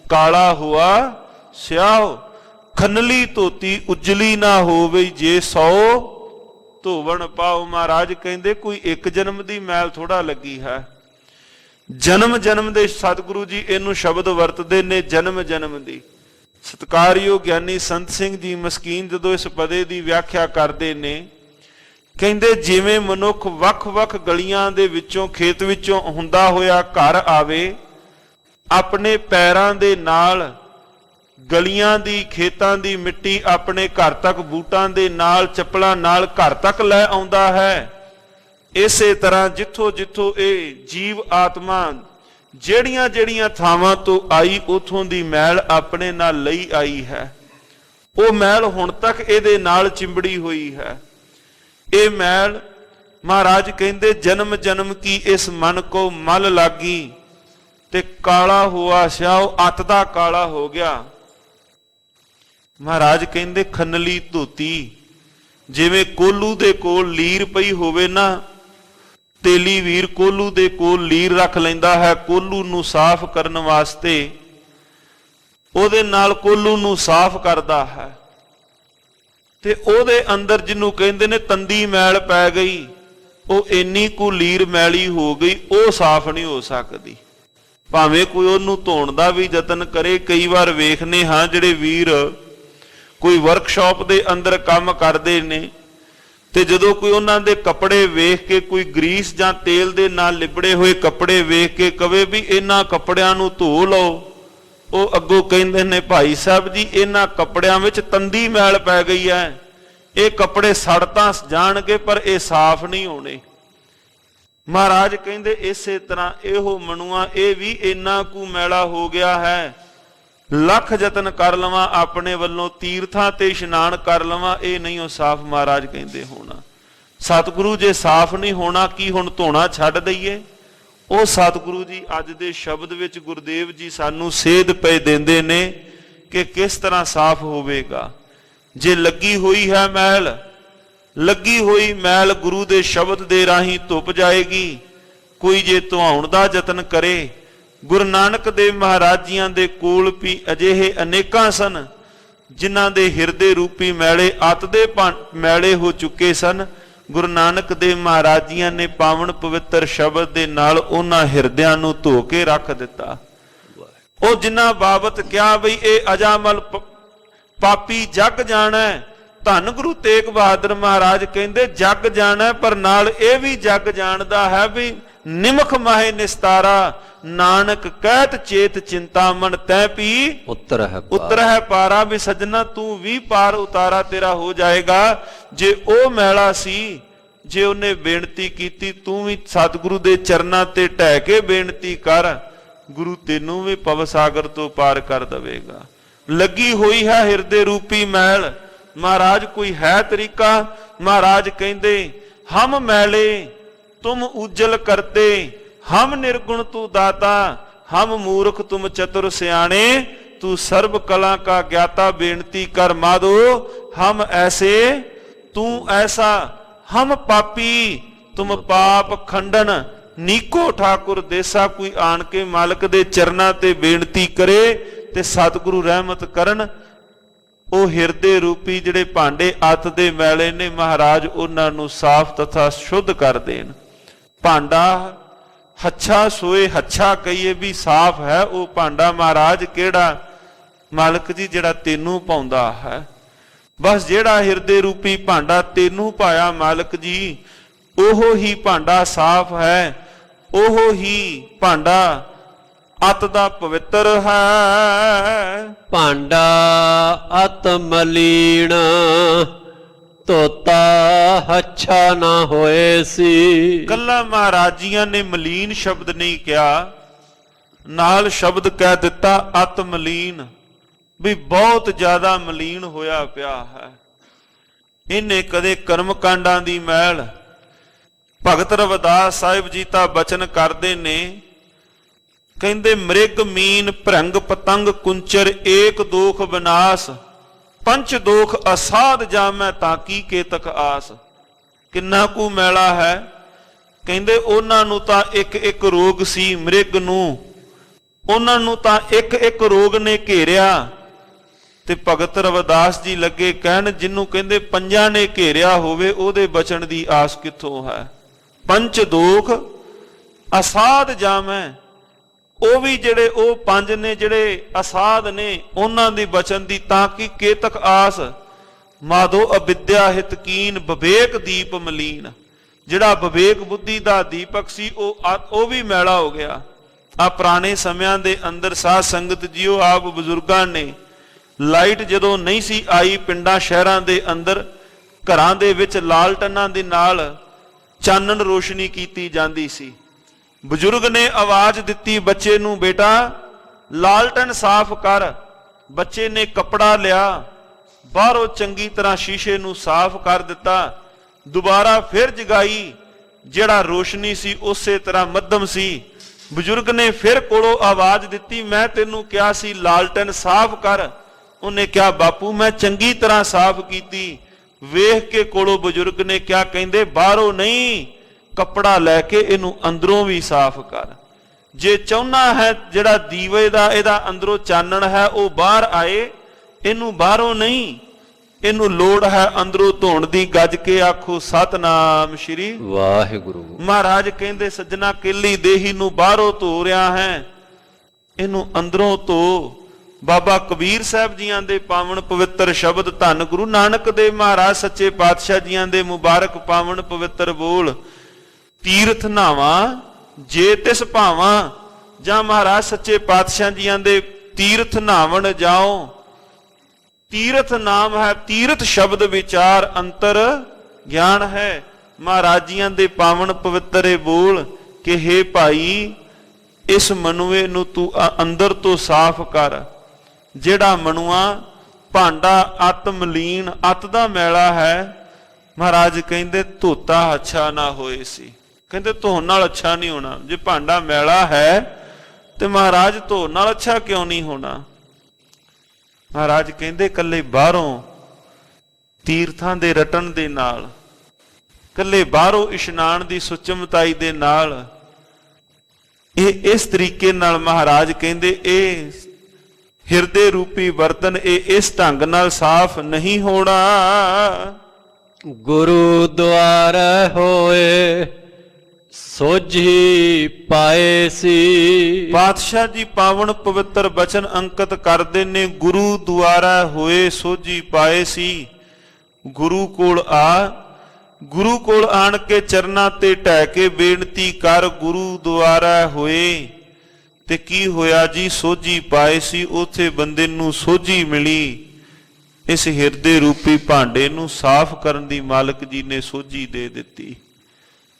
ਕਾਲਾ ਹੁਆ ਸਿਆਹ ਖਨਲੀ ਧੋਤੀ ਉਜਲੀ ਨਾ ਹੋਵੇ, ਜੇ 100 ਧੋਵਣ ਪਾਓ। ਮਹਾਰਾਜ ਕਹਿੰਦੇ ਕੋਈ ਇੱਕ ਜਨਮ ਦੀ ਮੈਲ ਥੋੜਾ ਲੱਗੀ ਹੈ, ਜਨਮ ਜਨਮ ਦੇ। ਸਤਿਗੁਰੂ ਜੀ ਇਹਨੂੰ ਸ਼ਬਦ ਵਰਤਦੇ ਨੇ, ਜਨਮ ਜਨਮ ਦੀ। ਸਤਿਕਾਰਯੋਗ ਗਿਆਨੀ ਸੰਤ ਸਿੰਘ ਜੀ ਮਸਕੀਨ ਜਦੋਂ ਇਸ ਪਦੇ ਦੀ ਵਿਆਖਿਆ ਕਰਦੇ ਨੇ, ਕਹਿੰਦੇ ਜਿਵੇਂ ਮਨੁੱਖ ਵੱਖ-ਵੱਖ ਗਲੀਆਂ ਦੇ ਵਿੱਚੋਂ, ਖੇਤ ਵਿੱਚੋਂ ਹੁੰਦਾ ਹੋਇਆ ਘਰ ਆਵੇ, ਆਪਣੇ ਪੈਰਾਂ ਦੇ ਨਾਲ ਗਲੀਆਂ ਦੀ, ਖੇਤਾਂ ਦੀ ਮਿੱਟੀ ਆਪਣੇ ਘਰ ਤੱਕ ਬੂਟਾਂ ਦੇ ਨਾਲ, ਚੱਪਲਾਂ ਨਾਲ ਘਰ ਤੱਕ ਲੈ ਆਉਂਦਾ ਹੈ, ਇਸੇ ਤਰ੍ਹਾਂ ਜਿੱਥੋਂ ਜਿੱਥੋਂ ਇਹ ਜੀਵ ਆਤਮਾ ਜਿਹੜੀਆਂ ਜਿਹੜੀਆਂ ਥਾਵਾਂ ਤੋਂ ਆਈ, ਉਥੋਂ ਦੀ ਮੈਲ ਆਪਣੇ ਨਾਲ ਲਈ ਆਈ ਹੈ। ਉਹ ਮੈਲ ਹੁਣ ਤੱਕ ਇਹਦੇ ਨਾਲ ਚਿੰਬੜੀ ਹੋਈ ਹੈ। ਇਹ ਮੈਲ ਮਹਾਰਾਜ ਕਹਿੰਦੇ ਜਨਮ ਜਨਮ ਕੀ ਇਸ ਮਨ ਕੋ ਮਲ ਲਾਗੀ, ਤੇ ਕਾਲਾ ਹੋਆ ਸਿਆਹ, ਅੱਤ ਦਾ ਕਾਲਾ ਹੋ ਗਿਆ। ਮਹਾਰਾਜ ਕਹਿੰਦੇ ਖੰਨਲੀ ਧੋਤੀ, ਜਿਵੇਂ ਕੋਲੂ ਦੇ ਕੋਲ ਲੀਰ ਪਈ ਹੋਵੇ ਨਾ, ਤੇਲੀ ਵੀਰ ਕੋਲੂ ਦੇ ਕੋਲ ਲੀਰ ਰੱਖ ਲੈਂਦਾ ਹੈ ਕੋਲੂ ਨੂੰ ਸਾਫ਼ ਕਰਨ ਵਾਸਤੇ, ਉਹਦੇ ਨਾਲ ਕੋਲੂ ਨੂੰ ਸਾਫ਼ ਕਰਦਾ ਹੈ, ਤੇ ਉਹਦੇ ਅੰਦਰ ਜਿਹਨੂੰ ਕਹਿੰਦੇ ਨੇ ਤੰਦੀ ਮੈਲ ਪੈ ਗਈ, ਉਹ ਇੰਨੀ ਕੁ ਲੀਰ ਮੈਲੀ ਹੋ ਗਈ, ਉਹ ਸਾਫ਼ ਨਹੀਂ ਹੋ ਸਕਦੀ, ਭਾਵੇਂ ਕੋਈ ਉਹਨੂੰ ਧੋਣ ਦਾ ਵੀ ਯਤਨ ਕਰੇ। ਕਈ ਵਾਰ ਵੇਖਨੇ ਹਾਂ ਜਿਹੜੇ ਵੀਰ ਕੋਈ ਵਰਕਸ਼ਾਪ ਦੇ ਅੰਦਰ ਕੰਮ ਕਰਦੇ ਨੇ, ਤੇ ਜਦੋਂ ਕੋਈ ਉਹਨਾਂ ਦੇ ਕੱਪੜੇ ਵੇਖ ਕੇ, ਕੋਈ ਗਰੀਸ ਜਾਂ ਤੇਲ ਦੇ ਨਾਲ ਲਿਬੜੇ ਹੋਏ ਕੱਪੜੇ ਵੇਖ ਕੇ ਕਵੇ ਵੀ ਇਹਨਾਂ ਕੱਪੜਿਆਂ ਨੂੰ ਧੋ ਲਓ, ਉਹ ਅੱਗੋਂ ਕਹਿੰਦੇ ਨੇ ਭਾਈ ਸਾਹਿਬ ਜੀ ਇਹਨਾਂ ਕੱਪੜਿਆਂ ਵਿੱਚ ਤੰਦੀ ਮੈਲ ਪੈ ਗਈ ਹੈ, ਇਹ ਕੱਪੜੇ ਸੜ ਤਾਂ ਜਾਣਗੇ ਪਰ ਇਹ ਸਾਫ਼ ਨਹੀਂ ਹੋਣੇ। ਮਹਾਰਾਜ ਕਹਿੰਦੇ ਇਸੇ ਤਰ੍ਹਾਂ ਇਹੋ ਮਨੁਆ ਇਹ ਵੀ ਇੰਨਾ ਕੁ ਮੈਲਾ ਹੋ ਗਿਆ ਹੈ, ਲੱਖ ਯਤਨ ਕਰ ਲਵਾਂ ਆਪਣੇ ਵੱਲੋਂ, ਤੀਰਥਾਂ ਤੇ ਇਸ਼ਨਾਨ ਕਰ ਲਵਾਂ, ਇਹ ਨਹੀਂ ਉਹ ਸਾਫ਼ ਮਹਾਰਾਜ ਕਹਿੰਦੇ ਹੋਣਾ। ਸਤਿਗੁਰੂ ਜੇ ਸਾਫ਼ ਨਹੀਂ ਹੋਣਾ, ਕੀ ਹੁਣ ਧੋਣਾ ਛੱਡ ਦਈਏ? ਉਹ ਸਤਿਗੁਰੂ ਜੀ ਅੱਜ ਦੇ ਸ਼ਬਦ ਵਿੱਚ ਗੁਰਦੇਵ ਜੀ ਸਾਨੂੰ ਸੇਧ ਪਏ ਦਿੰਦੇ ਨੇ ਕਿ ਕਿਸ ਤਰ੍ਹਾਂ ਸਾਫ਼ ਹੋਵੇਗਾ। ਜੇ ਲੱਗੀ ਹੋਈ ਹੈ ਮੈਲ, ਲੱਗੀ ਹੋਈ ਮੈਲ ਗੁਰੂ ਦੇ ਸ਼ਬਦ ਦੇ ਰਾਹੀਂ ਧੁੱਪ ਜਾਏਗੀ। ਕੋਈ ਜੇ ਧੁਆਉਣ ਦਾ ਯਤਨ ਕਰੇ, ਗੁਰੂ ਨਾਨਕ ਦੇਵ ਮਹਾਰਾਜ ਜੀਆਂ ਦੇ ਕੋਲ ਵੀ ਅਜਿਹੇ ਅਨੇਕਾਂ ਸਨ ਜਿਨ੍ਹਾਂ ਦੇ ਹਿਰਦੇ ਰੂਪੀ ਮੈਲੇ ਅੱਤ ਦੇ ਮੈਲੇ ਹੋ ਚੁੱਕੇ ਸਨ। ਗੁਰੂ ਨਾਨਕ ਦੇਵ ਮਹਾਰਾਜ ਜੀਆਂ ਨੇ ਪਾਵਨ ਪਵਿੱਤਰ ਸ਼ਬਦ ਦੇ ਨਾਲ ਉਹਨਾਂ ਹਿਰਦਿਆਂ ਨੂੰ ਧੋ ਕੇ ਰੱਖ ਦਿੱਤਾ। ਉਹ ਜਿਨ੍ਹਾਂ ਬਾਬਤ ਕਿਹਾ ਬਈ ਇਹ ਅਜਾਮਲ ਪਾਪੀ ਜਗ ਜਾਣਾ, ਧੰਨ ਗੁਰੂ ਤੇਗ ਬਹਾਦਰ ਮਹਾਰਾਜ ਕਹਿੰਦੇ ਜਗ ਜਾਣਾ, ਪਰ ਨਾਲ ਇਹ ਵੀ ਜਗ ਜਾਣਦਾ ਹੈ ਵੀ ਨਿਮਖ ਮਾਹੇ ਨਿਸਤਾਰਾ, ਨਾਨਕ ਕਹਿਤ ਚੇਤ ਚਿੰਤਾ ਮਨ ਤੈ ਪੀ ਉਤਰ ਹੈ ਪਾਰਾ। ਵੀ ਸੱਜਣਾ ਤੂੰ ਵੀ ਪਾਰ ਉਤਾਰਾ ਤੇਰਾ ਹੋ ਜਾਏਗਾ। ਜੇ ਉਹ ਮੈਲਾ ਸੀ, ਜੇ ਉਹਨੇ ਬੇਨਤੀ ਕੀਤੀ, ਤੂੰ ਵੀ ਸਤਿਗੁਰੂ ਦੇ ਚਰਨਾਂ ਤੇ ਢਹਿ ਕੇ ਬੇਨਤੀ ਕਰ, ਗੁਰੂ ਤੈਨੂੰ ਵੀ ਭਵ ਸਾਗਰ ਤੋਂ ਪਾਰ ਕਰ ਦੇਵੇਗਾ। ਲੱਗੀ ਹੋਈ ਹੈ ਹਿਰਦੇ ਰੂਪੀ ਮੈਲ। ਮਹਾਰਾਜ ਕੋਈ ਹੈ ਤਰੀਕਾ? ਮਹਾਰਾਜ ਕਹਿੰਦੇ ਹਮ ਮੈਲੇ ਤੁਮ ਉਜਲ ਕਰਤੇ, ਹਮ ਨਿਰਗੁਣ ਤੂ ਦਾਤਾ, ਹਮ ਮੂਰਖ ਤੁਮ ਚਤੁਰ ਸਿਆਣੇ, ਤू सर्व कला का ज्ञाता। बेनती कर माधो हम ऐसे तू ऐसा, हम पापी तुम पाप खंडन नीको ठाकुर देसा। कोई आन के मालक दे चरना ते बेनती करे ते सतगुरु रहमत करन। ਉਹ ਹਿਰਦੇ ਰੂਪੀ ਜਿਹੜੇ ਭਾਂਡੇ ਅੱਤ ਦੇ ਮੈਲੇ ਨੇ, ਮਹਾਰਾਜ ਉਹਨਾਂ ਨੂੰ ਸਾਫ਼ ਤਥਾ ਸ਼ੁੱਧ ਕਰ ਦੇਣ। ਭਾਂਡਾ ਹੱਛਾ ਸੋਏ ਹੱਛਾ ਕਹੀਏ ਵੀ ਸਾਫ਼ ਹੈ ਉਹ ਭਾਂਡਾ। ਮਹਾਰਾਜ ਕਿਹੜਾ? ਮਾਲਕ ਜੀ ਜਿਹੜਾ ਤੈਨੂੰ ਪਾਉਂਦਾ ਹੈ। ਬਸ ਜਿਹੜਾ ਹਿਰਦੇ ਰੂਪੀ ਭਾਂਡਾ ਤੈਨੂੰ ਪਾਇਆ ਮਾਲਕ ਜੀ, ਉਹ ਹੀ ਭਾਂਡਾ ਸਾਫ਼ ਹੈ, ਉਹ ਹੀ ਭਾਂਡਾ ਅਤ ਦਾ ਪਵਿੱਤਰ ਹੈ। ਭਾਂਡਾ ਅਤ ਮਲੀਣ ਧੋਤਾ ਹੱਛਾ ਨਾ ਹੋਏ ਸੀ। ਕੱਲਾ ਮਹਾਰਾਜੀਆਂ ਨੇ ਮਲੀਨ ਸ਼ਬਦ ਨਹੀਂ ਕਿਹਾ, ਨਾਲ ਸ਼ਬਦ ਕਹਿ ਦਿੱਤਾ ਅਤ ਮਲੀਨ, ਵੀ ਬਹੁਤ ਜ਼ਿਆਦਾ ਮਲੀਨ ਹੋਇਆ ਪਿਆ ਹੈ। ਇਹਨੇ ਕਦੇ ਕਰਮ ਕਾਂਡਾਂ ਦੀ ਮੈਲ। ਭਗਤ ਰਵਿਦਾਸ ਸਾਹਿਬ ਜੀ ਤਾਂ ਬਚਨ ਕਰਦੇ ਨੇ, ਕਹਿੰਦੇ ਮ੍ਰਿਗ ਮੀਨ ਭ੍ਰੰਗ ਪਤੰਗ ਕੁੰਚਰ ਏਕ ਦੋਖ ਵਿਨਾਸ਼, ਪੰਚ ਦੋਖ ਅਸਾਧ ਜਾਮੈ ਤਾਂ ਕੀ ਕੇਤਕ ਆਸ। ਕਿੰਨਾ ਕੁ ਮੈਲਾ ਹੈ। ਕਹਿੰਦੇ ਉਹਨਾਂ ਨੂੰ ਤਾਂ ਇੱਕ ਇੱਕ ਰੋਗ ਸੀ, ਮ੍ਰਿਗ ਨੂੰ, ਉਹਨਾਂ ਨੂੰ ਤਾਂ ਇੱਕ ਇੱਕ ਰੋਗ ਨੇ ਘੇਰਿਆ। ਤੇ ਭਗਤ ਰਵਿਦਾਸ ਜੀ ਲੱਗੇ ਕਹਿਣ, ਜਿਹਨੂੰ ਕਹਿੰਦੇ ਪੰਜਾਂ ਨੇ ਘੇਰਿਆ ਹੋਵੇ ਉਹਦੇ ਬਚਣ ਦੀ ਆਸ ਕਿੱਥੋਂ ਹੈ। ਪੰਚ ਦੋਖ ਅਸਾਧ ਜਾਮੈ, ਉਹ ਵੀ ਜਿਹੜੇ ਉਹ ਪੰਜ ਨੇ ਜਿਹੜੇ ਅਸਾਧ ਨੇ, ਉਹਨਾਂ ਦੀ ਬਚਨ ਦੀ ਤਾਂ ਕਿ ਕੇਤਕ ਆਸ। ਮਾਧੋ ਅਵਿਦਿਆ ਹਿਤਕੀਨ ਵਿਵੇਕ ਦੀਪ ਮਲੀਨ, ਜਿਹੜਾ ਵਿਵੇਕ ਬੁੱਧੀ ਦਾ ਦੀਪਕ ਸੀ ਉਹ ਵੀ ਮੈਲਾ ਹੋ ਗਿਆ। ਆ ਪੁਰਾਣੇ ਸਮਿਆਂ ਦੇ ਅੰਦਰ ਸਾਧ ਸੰਗਤ ਜੀਓ, ਆਪ ਬਜ਼ੁਰਗਾਂ ਨੇ ਲਾਈਟ ਜਦੋਂ ਨਹੀਂ ਸੀ ਆਈ ਪਿੰਡਾਂ ਸ਼ਹਿਰਾਂ ਦੇ ਅੰਦਰ, ਘਰਾਂ ਦੇ ਵਿੱਚ ਲਾਲਟਨਾਂ ਦੇ ਨਾਲ ਚਾਨਣ ਰੋਸ਼ਨੀ ਕੀਤੀ ਜਾਂਦੀ ਸੀ। ਬਜ਼ੁਰਗ ਨੇ ਆਵਾਜ਼ ਦਿੱਤੀ ਬੱਚੇ ਨੂੰ, ਬੇਟਾ ਲਾਲਟਨ ਸਾਫ਼ ਕਰ। ਬੱਚੇ ਨੇ ਕੱਪੜਾ ਲਿਆ, ਬਾਹਰੋਂ ਚੰਗੀ ਤਰ੍ਹਾਂ ਸ਼ੀਸ਼ੇ ਨੂੰ ਸਾਫ਼ ਕਰ ਦਿੱਤਾ, ਦੁਬਾਰਾ ਫਿਰ ਜਗਾਈ, ਜਿਹੜਾ ਰੋਸ਼ਨੀ ਸੀ ਉਸੇ ਤਰ੍ਹਾਂ ਮੱਧਮ ਸੀ। ਬਜ਼ੁਰਗ ਨੇ ਫਿਰ ਕੋਲੋਂ ਆਵਾਜ਼ ਦਿੱਤੀ, ਮੈਂ ਤੈਨੂੰ ਕਿਹਾ ਸੀ ਲਾਲਟਨ ਸਾਫ਼ ਕਰ। ਉਹਨੇ ਕਿਹਾ ਬਾਪੂ ਮੈਂ ਚੰਗੀ ਤਰ੍ਹਾਂ ਸਾਫ਼ ਕੀਤੀ। ਵੇਖ ਕੇ ਕੋਲੋਂ ਬਜ਼ੁਰਗ ਨੇ ਕਿਹਾ, ਕਹਿੰਦੇ ਬਾਹਰੋਂ ਨਹੀਂ, ਕੱਪੜਾ ਲੈ ਕੇ ਇਹਨੂੰ ਅੰਦਰੋਂ ਵੀ ਸਾਫ਼ ਕਰ। ਜੇ ਚਾਹੁੰਦਾ ਹੈ ਜਿਹੜਾ ਦੀਵੇ ਦਾ ਇਹਦਾ ਅੰਦਰੋਂ ਚਾਨਣ ਹੈ ਉਹ ਬਾਹਰ ਆਏ, ਇਹਨੂੰ ਬਾਹਰੋਂ ਨਹੀਂ, ਇਹਨੂੰ ਲੋੜ ਹੈ ਅੰਦਰੋਂ ਧੋਣ ਦੀ। ਗੱਜ ਕੇ ਆਖੋ ਸਤਨਾਮ ਸ਼੍ਰੀ ਵਾਹਿਗੁਰੂ। ਮਹਾਰਾਜ ਕਹਿੰਦੇ ਸੱਜਣਾ ਕੇਲੀ ਦੇਹੀ ਨੂੰ ਬਾਹਰੋਂ ਧੋ ਰਿਹਾ ਹੈ, ਇਹਨੂੰ ਅੰਦਰੋਂ ਧੋ। ਬਾਬਾ ਕਬੀਰ ਸਾਹਿਬ ਜੀਆਂ ਦੇ ਪਾਵਨ ਪਵਿੱਤਰ ਸ਼ਬਦ, ਧੰਨ ਗੁਰੂ ਨਾਨਕ ਦੇਵ ਮਹਾਰਾਜ ਸੱਚੇ ਪਾਤਸ਼ਾਹ ਜੀਆਂ ਦੇ ਮੁਬਾਰਕ ਪਾਵਨ ਪਵਿੱਤਰ ਬੋਲ, ਤੀਰਥ ਨਾਵਾਂ ਜੇ ਤਿਸ ਭਾਵਾਂ, ਜਾਂ ਮਹਾਰਾਜ ਸੱਚੇ ਪਾਤਸ਼ਾਹ ਜੀਆਂ ਦੇ ਤੀਰਥ ਨਾਵਣ ਜਾਓ। ਤੀਰਥ ਨਾਮ ਹੈ, ਤੀਰਥ ਸ਼ਬਦ ਵਿਚਾਰ ਅੰਤਰ ਗਿਆਨ ਹੈ। ਮਹਾਰਾਜ ਜੀਆਂ ਦੇ ਪਾਵਨ ਪਵਿੱਤਰ ਇਹ ਬੋਲ ਕਿ ਹੇ ਭਾਈ ਇਸ ਮਨੁਏ ਨੂੰ ਤੂੰ ਅੰਦਰ ਤੋਂ ਸਾਫ਼ ਕਰ। ਜਿਹੜਾ ਮਨੁਆ ਭਾਂਡਾ ਅਤ ਮਲੀਨ, ਅਤ ਦਾ ਮੈਲਾ ਹੈ, ਮਹਾਰਾਜ ਕਹਿੰਦੇ ਧੋਤਾ ਅੱਛਾ ਨਾ ਹੋਏ ਸੀ। ਕਹਿੰਦੇ ਧੋਣ ਨਾਲ ਅੱਛਾ ਨਹੀਂ ਹੋਣਾ। ਜੇ ਭਾਂਡਾ ਮੈਲਾ ਹੈ ਤੇ ਮਹਾਰਾਜ ਧੋਣ ਨਾਲ ਅੱਛਾ ਕਿਉਂ ਨਹੀਂ ਹੋਣਾ। ਮਹਾਰਾਜ ਕਹਿੰਦੇ ਕੱਲੇ ਬਾਹਰੋਂ ਤੀਰਥਾਂ ਦੇ ਰਟਣ ਦੇ ਨਾਲ, ਕੱਲੇ ਬਾਹਰੋਂ ਇਸ਼ਨਾਨ ਦੀ ਸੁਚਮਤਾਈ ਦੇ ਨਾਲ, ਇਹ ਇਸ ਤਰੀਕੇ ਨਾਲ ਮਹਾਰਾਜ ਕਹਿੰਦੇ ਇਹ ਹਿਰਦੇ ਰੂਪੀ ਬਰਤਨ ਇਹ ਇਸ ਢੰਗ ਨਾਲ ਸਾਫ਼ ਨਹੀਂ ਹੋਣਾ। ਗੁਰੂ ਦੁਆਰੇ ਹੋਏ ਸੋਝੀ ਪਾਏ ਸੀ। ਪਾਤਸ਼ਾਹ ਜੀ ਪਾਵਨ ਪਵਿੱਤਰ ਬਚਨ ਅੰਕਿਤ ਕਰਦੇ ਨੇ, ਗੁਰੂ ਦੁਆਰਾ ਹੋਏ ਸੋਝੀ ਪਾਏ ਸੀ। ਗੁਰੂ ਕੋਲ ਆ, ਗੁਰੂ ਕੋਲ ਆਣ ਕੇ ਚਰਨਾਂ ਤੇ ਢਹਿ ਕੇ ਬੇਨਤੀ ਕਰ, ਗੁਰੂ ਦੁਆਰਾ ਹੋਏ ਤੇ ਕੀ ਹੋਇਆ ਜੀ, ਸੋਝੀ ਪਾਏ ਸੀ। ਉਥੇ ਬੰਦੇ ਨੂੰ ਸੋਝੀ ਮਿਲੀ। ਇਸ ਹਿਰਦੇ ਰੂਪੀ ਭਾਂਡੇ ਨੂੰ ਸਾਫ਼ ਕਰਨ ਦੀ ਮਾਲਕ ਜੀ ਨੇ ਸੋਝੀ ਦੇ ਦਿੱਤੀ।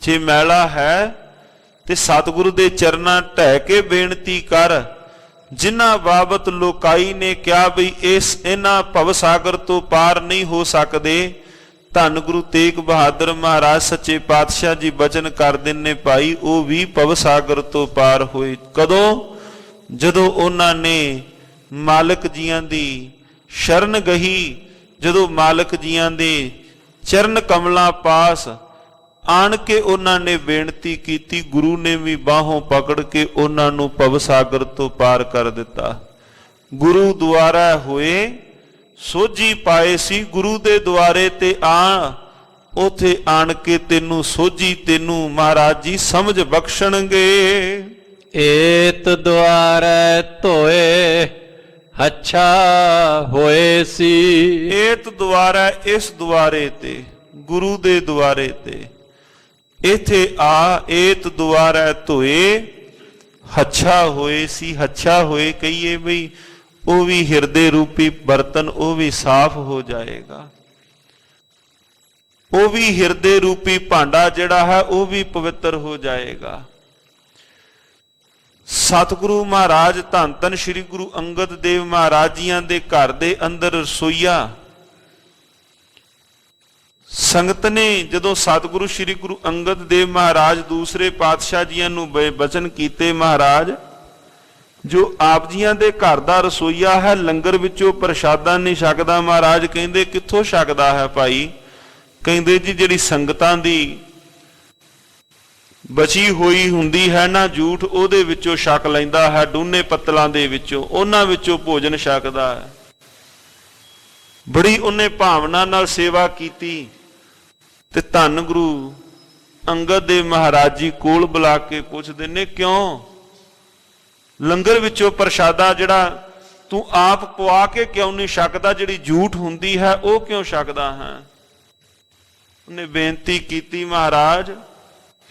ਜੇ ਮੈਲਾ ਹੈ ਤੇ ਸਤਿਗੁਰੂ ਦੇ ਚਰਨਾਂ ਢਹਿ ਕੇ ਬੇਨਤੀ ਕਰ। ਜਿਨ੍ਹਾਂ ਬਾਬਤ ਲੋਕਾਈ ਨੇ ਕਿਹਾ ਵੀ ਇਹਨਾਂ ਭਵ ਸਾਗਰ ਤੋਂ ਪਾਰ ਨਹੀਂ ਹੋ ਸਕਦੇ, ਧੰਨ ਗੁਰੂ ਤੇਗ ਬਹਾਦਰ ਮਹਾਰਾਜ ਸੱਚੇ ਪਾਤਸ਼ਾਹ ਜੀ ਬਚਨ ਕਰਦੇ ਨੇ ਭਾਈ ਉਹ ਵੀ ਭਵ ਸਾਗਰ ਤੋਂ ਪਾਰ ਹੋਏ। ਕਦੋਂ? ਜਦੋਂ ਉਹਨਾਂ ਨੇ ਮਾਲਕ ਜੀਆਂ ਦੀ ਸ਼ਰਨ ਗਹੀ, ਜਦੋਂ ਮਾਲਕ ਜੀਆਂ ਦੇ ਚਰਨ ਕਮਲਾਂ ਪਾਸ ਆਣ ਕੇ ਉਹਨਾਂ ਨੇ ਬੇਨਤੀ ਕੀਤੀ, ਗੁਰੂ ਨੇ ਵੀ ਬਾਹੋਂ ਪਕੜ ਕੇ ਉਹਨਾਂ ਨੂੰ ਭਵ ਸਾਗਰ ਤੋਂ ਪਾਰ ਕਰ ਦਿੱਤਾ। ਗੁਰੂ ਦੁਆਰਾ ਹੋਏ ਸੋਝੀ ਪਾਏ ਸੀ। ਗੁਰੂ ਦੇ ਦੁਆਰੇ ਤੇ ਆ, ਉਥੇ ਆਣ ਕੇ ਤੈਨੂੰ ਸੋਝੀ, ਤੈਨੂੰ ਮਹਾਰਾਜ ਜੀ ਸਮਝ ਬਖਸ਼ਣਗੇ। ਏਤ ਦੁਆਰੇ ਧੋਏ ਅੱਛਾ ਹੋਏ ਸੀ। ਏਤ ਦੁਆਰਾ, ਇਸ ਦੁਆਰੇ ਤੇ, ਗੁਰੂ ਦੇ ਦੁਆਰੇ ਤੇ ਇਥੇ ਆ, ਏਤ ਦੁਆਰਾ ਧੋਏ ਹੱਛਾ ਹੋਏ ਸੀ। ਹੱਛਾ ਹੋਏ ਕਹੀਏ ਬਈ ਉਹ ਵੀ ਹਿਰਦੇ ਰੂਪੀ ਬਰਤਨ ਉਹ ਵੀ ਸਾਫ਼ ਹੋ ਜਾਏਗਾ। ਉਹ ਵੀ ਹਿਰਦੇ ਰੂਪੀ ਭਾਂਡਾ ਜਿਹੜਾ ਹੈ ਉਹ ਵੀ ਪਵਿੱਤਰ ਹੋ ਜਾਏਗਾ। ਸਤਿਗੁਰੂ ਮਹਾਰਾਜ ਧੰਨ ਧੰਨ ਸ੍ਰੀ ਗੁਰੂ ਅੰਗਦ ਦੇਵ ਮਹਾਰਾਜ ਜੀਆਂ ਦੇ ਘਰ ਦੇ ਅੰਦਰ ਰਸੋਈਆ ਸੰਗਤ ਨੇ ਜਦੋਂ ਸਤਿਗੁਰੂ ਸ੍ਰੀ ਗੁਰੂ ਅੰਗਦ ਦੇਵ ਮਹਾਰਾਜ ਦੂਸਰੇ ਪਾਤਸ਼ਾਹ ਜੀਆਂ ਨੂੰ ਬਚਨ ਕੀਤੇ, ਮਹਾਰਾਜ ਜੋ ਆਪ ਜੀਆਂ ਦੇ ਘਰ ਦਾ ਰਸੋਈਆ ਹੈ, ਲੰਗਰ ਵਿੱਚੋਂ ਪ੍ਰਸ਼ਾਦਾ ਨਹੀਂ ਛਕਦਾ। ਮਹਾਰਾਜ ਕਹਿੰਦੇ ਕਿੱਥੋਂ ਛਕਦਾ ਹੈ ਭਾਈ? ਕਹਿੰਦੇ ਜੀ ਜਿਹੜੀ ਸੰਗਤਾਂ ਦੀ ਬਚੀ ਹੋਈ ਹੁੰਦੀ ਹੈ ਨਾ ਜੂਠ, ਉਹਦੇ ਵਿੱਚੋਂ ਛਕ ਲੈਂਦਾ ਹੈ, ਡੂਨੇ ਪੱਤਲਾਂ ਦੇ ਵਿੱਚੋਂ, ਉਹਨਾਂ ਵਿੱਚੋਂ ਭੋਜਨ ਛਕਦਾ ਹੈ। ਬੜੀ ਉਹਨੇ ਭਾਵਨਾ ਨਾਲ ਸੇਵਾ ਕੀਤੀ ਤੇ ਧੰਨ ਗੁਰੂ ਅੰਗਦ ਦੇਵ ਮਹਾਰਾਜ ਜੀ ਕੋਲ ਬੁਲਾ ਕੇ ਪੁੱਛਦੇ ਨੇ, ਕਿਉਂ ਲੰਗਰ ਵਿੱਚੋਂ ਪ੍ਰਸ਼ਾਦਾ ਜਿਹੜਾ ਤੂੰ ਆਪ ਪਵਾ ਕੇ ਕਿਉਂ ਨਹੀਂ ਛਕਦਾ? ਜਿਹੜੀ ਝੂਠ ਹੁੰਦੀ ਹੈ ਉਹ ਕਿਉਂ ਛਕਦਾ ਹੈ? ਉਹਨੇ ਬੇਨਤੀ ਕੀਤੀ, ਮਹਾਰਾਜ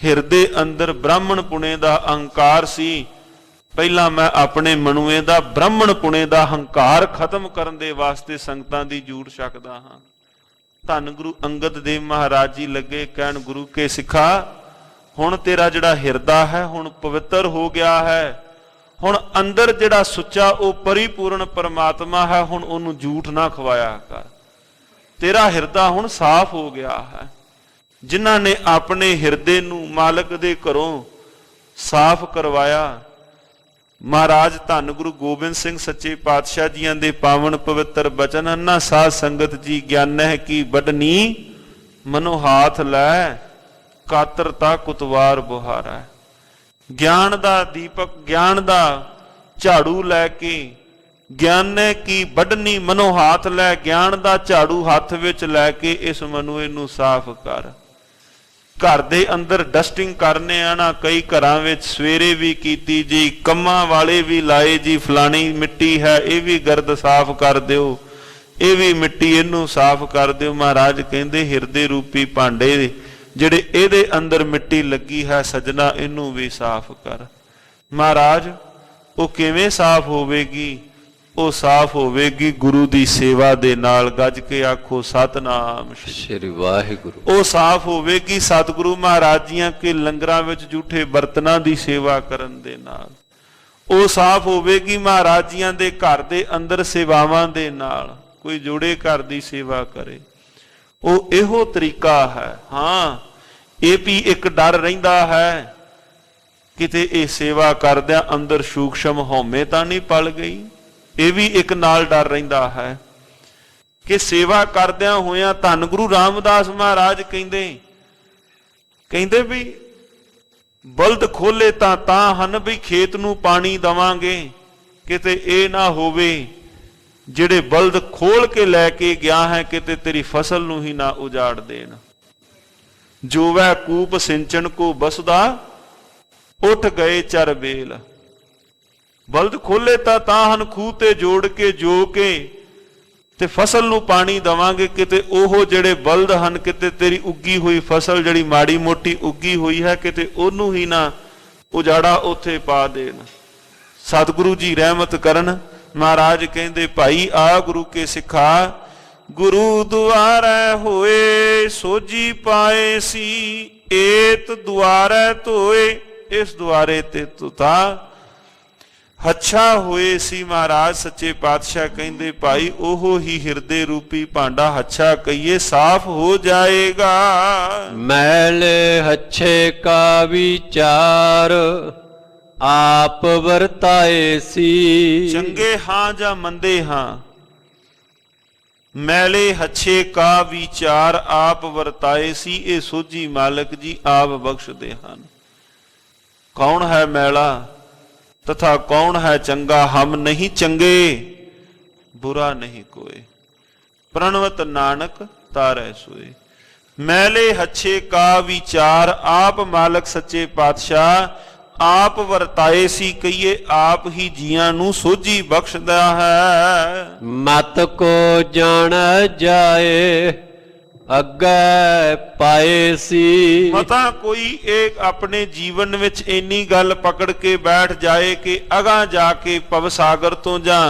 ਹਿਰਦੇ ਅੰਦਰ ਬ੍ਰਾਹਮਣ ਪੁਣੇ ਦਾ ਅਹੰਕਾਰ ਸੀ। ਪਹਿਲਾਂ ਮੈਂ ਆਪਣੇ ਮਨੂਏ ਦਾ ਬ੍ਰਾਹਮਣ ਪੁਣੇ ਦਾ ਹੰਕਾਰ ਖਤਮ ਕਰਨ ਦੇ ਵਾਸਤੇ ਸੰਗਤਾਂ ਦੀ ਝੂਠ ਛਕਦਾ ਹਾਂ। ਧੰਨ ਗੁਰੂ ਅੰਗਦ ਦੇਵ ਮਹਾਰਾਜ ਜੀ ਲੱਗੇ ਕਹਿਣ, ਗੁਰੂ ਕੇ ਸਿੱਖਾ, ਹੁਣ ਤੇਰਾ ਜਿਹੜਾ ਹਿਰਦਾ ਹੈ ਹੁਣ ਪਵਿੱਤਰ ਹੋ ਗਿਆ ਹੈ। ਹੁਣ ਅੰਦਰ ਜਿਹੜਾ ਸੁੱਚਾ ਉਹ ਪਰਿਪੂਰਨ ਪਰਮਾਤਮਾ ਹੈ, ਹੁਣ ਉਹਨੂੰ ਝੂਠ ਨਾ ਖਵਾਇਆ ਕਰ। ਤੇਰਾ ਹਿਰਦਾ ਹੁਣ ਸਾਫ਼ ਹੋ ਗਿਆ ਹੈ। ਜਿਨ੍ਹਾਂ ਨੇ ਆਪਣੇ ਹਿਰਦੇ ਨੂੰ ਮਾਲਕ ਦੇ ਘਰੋਂ ਸਾਫ਼ ਕਰਵਾਇਆ, ਮਹਾਰਾਜ ਧੰਨ ਗੁਰੂ ਗੋਬਿੰਦ ਸਿੰਘ ਸੱਚੇ ਪਾਤਸ਼ਾਹ ਜੀਆਂ ਦੇ ਪਾਵਨ ਪਵਿੱਤਰ ਬਚਨ ਹਨ ਨਾ, ਸਾਧ ਸੰਗਤ ਜੀ ਗਿਆਨਹਿ ਕੀ ਵੱਡਨੀ ਮਨੋ ਹਾਥ ਲੈ, ਕਾਤਰਤਾ ਕੁਤਵਾਰ ਬੁਹਾਰਾ। ਗਿਆਨ ਦਾ ਦੀਪਕ, ਗਿਆਨ ਦਾ ਝਾੜੂ ਲੈ ਕੇ, ਗਿਆਨਹਿ ਕੀ ਵੱਡਨੀ ਮਨੋ ਹਾਥ ਲੈ, ਗਿਆਨ ਦਾ ਝਾੜੂ ਹੱਥ ਵਿੱਚ ਲੈ ਕੇ ਇਸ ਮਨੂਏ ਨੂੰ ਸਾਫ਼ ਕਰ। ਘਰ ਦੇ ਅੰਦਰ ਡਸਟਿੰਗ ਕਰਨੇ ਆ ਨਾ, ਕਈ ਘਰਾਂ ਵਿੱਚ ਸਵੇਰੇ ਵੀ ਕੀਤੀ ਜੀ, ਕੰਮਾਂ ਵਾਲੇ ਵੀ ਲਾਏ ਜੀ, ਫਲਾਣੀ ਮਿੱਟੀ ਹੈ ਇਹ ਵੀ ਗਰਦ ਸਾਫ਼ ਕਰ ਦਿਓ, ਇਹ ਵੀ ਮਿੱਟੀ ਇਹਨੂੰ ਸਾਫ਼ ਕਰ ਦਿਓ। ਮਹਾਰਾਜ ਕਹਿੰਦੇ ਹਿਰਦੇ ਰੂਪੀ ਭਾਂਡੇ ਜਿਹੜੇ ਇਹਦੇ ਅੰਦਰ ਮਿੱਟੀ ਲੱਗੀ ਹੈ ਸਜਣਾ, ਇਹਨੂੰ ਵੀ ਸਾਫ਼ ਕਰ। ਮਹਾਰਾਜ ਉਹ ਕਿਵੇਂ ਸਾਫ਼ ਹੋਵੇਗੀ? ਉਹ ਸਾਫ਼ ਹੋਵੇਗੀ ਗੁਰੂ ਦੀ ਸੇਵਾ ਦੇ ਨਾਲ। ਗੱਜ ਕੇ ਆਖੋ ਸਤਨਾਮ ਸ੍ਰੀ ਵਾਹਿਗੁਰੂ। ਉਹ ਸਾਫ਼ ਹੋਵੇਗੀ ਸਤਿਗੁਰੂ ਮਹਾਰਾਜ ਜੀਆਂ ਕੇ ਲੰਗਰਾਂ ਵਿੱਚ ਝੂਠੇ ਬਰਤਨਾਂ ਦੀ ਸੇਵਾ ਕਰਨ ਦੇ ਨਾਲ। ਉਹ ਸਾਫ਼ ਹੋਵੇਗੀ ਮਹਾਰਾਜ ਜੀਆਂ ਦੇ ਘਰ ਦੇ ਅੰਦਰ ਸੇਵਾਵਾਂ ਦੇ ਨਾਲ। ਕੋਈ ਜੋੜੇ ਘਰ ਦੀ ਸੇਵਾ ਕਰੇ, ਉਹ ਇਹੋ ਤਰੀਕਾ ਹੈ। ਹਾਂ, ਇਹ ਵੀ ਇੱਕ ਡਰ ਰਹਿੰਦਾ ਹੈ, ਕਿਤੇ ਇਹ ਸੇਵਾ ਕਰਦਿਆਂ ਅੰਦਰ ਸੂਖਸ਼ਮ ਹਉਮੈ ਤਾਂ ਨਹੀਂ ਪਲ ਗਈ। ਇਹ ਵੀ ਇੱਕ ਨਾਲ ਡਰ ਰਹਿੰਦਾ ਹੈ ਕਿ ਸੇਵਾ ਕਰਦਿਆਂ ਹੋਇਆਂ ਧੰਨ ਗੁਰੂ ਰਾਮਦਾਸ ਮਹਾਰਾਜ ਕਹਿੰਦੇ ਵੀ ਬਲਦ ਖੋਲੇ ਤਾਂ ਹਨ ਵੀ ਖੇਤ ਨੂੰ ਪਾਣੀ ਦਵਾਂਗੇ। ਕਿਤੇ ਇਹ ਨਾ ਹੋਵੇ ਜਿਹੜੇ ਬਲਦ ਖੋਲ ਕੇ ਲੈ ਕੇ ਗਿਆ ਹੈ ਕਿਤੇ ਤੇਰੀ ਫਸਲ ਨੂੰ ਹੀ ਨਾ ਉਜਾੜ ਦੇਣ। ਜੋ ਵੈ ਕੂਪ ਸਿੰਚਣ ਕੋ ਬਸਦਾ ਉੱਠ ਗਏ ਚਰ ਬੇਲ। ਬਲਦ ਖੋਲੇ ਤਾਂ ਹਨ ਖੂਹ ਤੇ ਜੋੜ ਕੇ ਜੋ ਕੇ ਤੇ ਫਸਲ ਨੂੰ ਪਾਣੀ ਦੇਵਾਂਗੇ। ਕਿਤੇ ਉਹ ਜਿਹੜੇ ਬਲਦ ਹਨ ਕਿਤੇ ਤੇਰੀ ਉੱਗੀ ਹੋਈ ਫਸਲ ਜਿਹੜੀ ਮਾੜੀ ਮੋਟੀ ਉੱਗੀ ਹੋਈ ਹੈ ਕਿਤੇ ਉਹਨੂੰ ਹੀ ਨਾ ਉਜਾੜਾ ਉੱਥੇ ਪਾ ਦੇਣ। ਸਤਿਗੁਰੂ ਜੀ ਰਹਿਮਤ ਕਰਨ। ਮਹਾਰਾਜ ਕਹਿੰਦੇ ਭਾਈ ਆ ਗੁਰੂ ਕੇ ਸਿੱਖਾ, ਗੁਰੂ ਦੁਆਰੈ ਹੋਏ ਸੋਝੀ ਪਾਏ ਸੀ, ਏਤ ਦੁਆਰੈ ਧੋਏ। ਇਸ ਦੁਆਰੇ ਤੇ ਤੁਤਾ ਹੱਛਾ ਹੋਏ ਸੀ। ਮਹਾਰਾਜ ਸੱਚੇ ਪਾਤਸ਼ਾਹ ਕਹਿੰਦੇ ਭਾਈ ਉਹ ਹੀ ਹਿਰਦੇ ਰੂਪੀ ਭਾਂਡਾ ਹੱਛਾ ਕਹੀਏ ਸਾਫ਼ ਹੋ ਜਾਏਗਾ। ਮੈਲੇ ਹੱਛੇ ਕਾ ਵਿਚਾਰ ਆਪ ਵਰਤਾਏ ਸੀ। ਚੰਗੇ ਹਾਂ ਜਾਂ ਮੰਦੇ ਹਾਂ, ਮੈਲੇ ਹੱਛੇ ਕਾ ਵਿਚਾਰ ਆਪ ਵਰਤਾਏ ਸੀ। ਇਹ ਸੋਝੀ ਮਾਲਕ ਜੀ ਆਪ ਬਖਸ਼ਦੇ ਹਨ। ਕੌਣ ਹੈ ਮੈਲਾ तथा कौन है चंगा? हम नहीं चंगे बुरा नहीं कोई, प्रणवत नानक तारै सोए। मैले हच्छे का विचार आप मालक सच्चे पातशाह आप वरताए सी कहिए आप ही जियां नू सोझी बख्शदा है। मत को जान जाए ਅੱਗੇ ਪਾਏ ਸੀ। ਮਤਾ ਕੋਈ ਇੱਕ ਆਪਣੇ ਜੀਵਨ ਵਿੱਚ ਇੰਨੀ ਗੱਲ ਪਕੜ ਕੇ ਬੈਠ ਜਾਏ ਕਿ ਅਗਾਂਹ ਜਾ ਕੇ ਭਵਸਾਗਰ ਤੋਂ ਜਾਂ